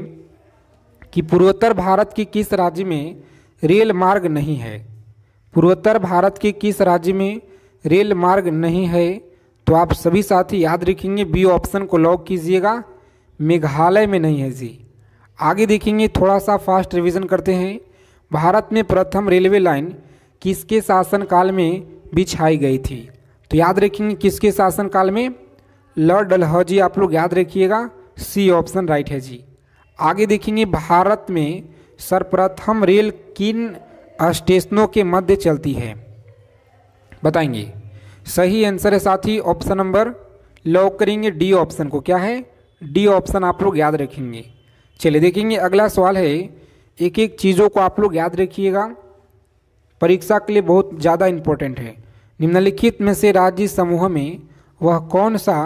कि पूर्वोत्तर भारत के किस राज्य में रेल मार्ग नहीं है? पूर्वोत्तर भारत के किस राज्य में रेल मार्ग नहीं है? तो आप सभी साथी याद रखेंगे, बी ऑप्शन को लॉक कीजिएगा, मेघालय में नहीं है जी। आगे देखेंगे, थोड़ा सा फास्ट रिवीजन करते हैं। भारत में प्रथम रेलवे लाइन किसके शासनकाल में बिछाई गई थी? तो याद रखेंगे किसके शासनकाल में? लॉर्ड डलहौजी आप लोग याद रखिएगा, सी ऑप्शन राइट है जी। आगे देखेंगे, भारत में सर्वप्रथम रेल किन स्टेशनों के मध्य चलती है? बताएंगे। सही आंसर है साथी ऑप्शन नंबर लॉक करेंगे डी ऑप्शन को। क्या है? डी ऑप्शन आप लोग याद रखेंगे। चलिए देखेंगे अगला सवाल है, एक एक चीज़ों को आप लोग याद रखिएगा, परीक्षा के लिए बहुत ज़्यादा इम्पोर्टेंट है। निम्नलिखित में से राज्य समूह में वह कौन सा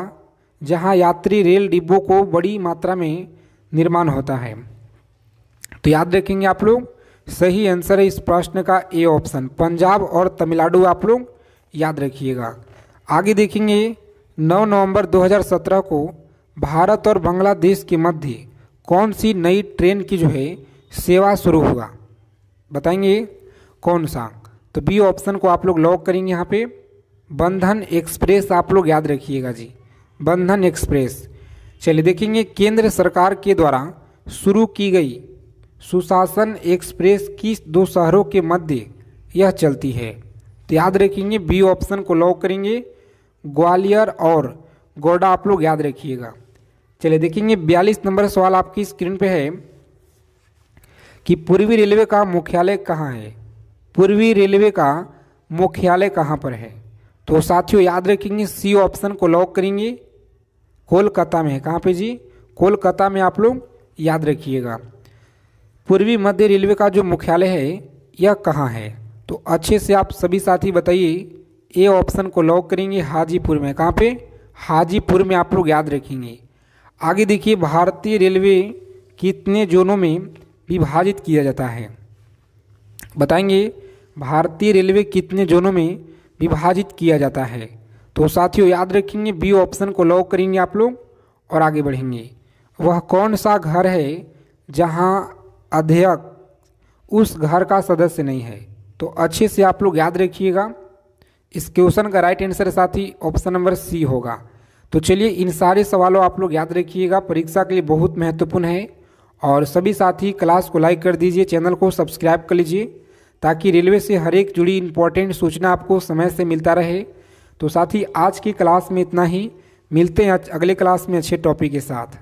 जहां यात्री रेल डिब्बों को बड़ी मात्रा में निर्माण होता है? तो याद रखेंगे आप लोग, सही आंसर है इस प्रश्न का ए ऑप्शन, पंजाब और तमिलनाडु आप लोग याद रखिएगा। आगे देखेंगे 9 नवंबर 2017 को भारत और बांग्लादेश के मध्य कौन सी नई ट्रेन की जो है सेवा शुरू हुआ? बताएंगे कौन सा? तो बी ऑप्शन को आप लोग लॉक करेंगे यहाँ पे, बंधन एक्सप्रेस आप लोग याद रखिएगा जी, बंधन एक्सप्रेस। चलिए देखेंगे, केंद्र सरकार के द्वारा शुरू की गई सुशासन एक्सप्रेस किस दो शहरों के मध्य यह चलती है? तो याद रखेंगे, बी ऑप्शन को लॉक करेंगे, ग्वालियर और गोड्डा आप लोग याद रखिएगा। चलिए देखेंगे 42 नंबर सवाल आपकी स्क्रीन पे है कि पूर्वी रेलवे का मुख्यालय कहाँ है? पूर्वी रेलवे का मुख्यालय कहाँ पर है? तो साथियों याद रखेंगे, सी ऑप्शन को लॉक करेंगे, कोलकाता में है। कहाँ पे जी? कोलकाता में आप लोग याद रखिएगा। पूर्वी मध्य रेलवे का जो मुख्यालय है यह कहाँ है? तो अच्छे से आप सभी साथी बताइए, ए ऑप्शन को लॉक करेंगे, हाजीपुर में। कहाँ पे? हाजीपुर में आप लोग याद रखेंगे। आगे देखिए, भारतीय रेलवे कितने जोनों में विभाजित किया जाता है? बताएंगे, भारतीय रेलवे कितने जोनों में विभाजित किया जाता है? तो साथियों याद रखेंगे, बी ऑप्शन को लॉक करेंगे आप लोग और आगे बढ़ेंगे। वह कौन सा घर है जहां अध्यक्ष उस घर का सदस्य नहीं है? तो अच्छे से आप लोग याद रखिएगा, इस क्वेश्चन का राइट आंसर साथी ऑप्शन नंबर सी होगा। तो चलिए इन सारे सवालों आप लोग याद रखिएगा, परीक्षा के लिए बहुत महत्वपूर्ण है। और सभी साथी क्लास को लाइक कर दीजिए, चैनल को सब्सक्राइब कर लीजिए ताकि रेलवे से हर एक जुड़ी इंपॉर्टेंट सूचना आपको समय से मिलता रहे। तो साथी आज की क्लास में इतना ही, मिलते हैं अगले क्लास में अच्छे टॉपिक के साथ।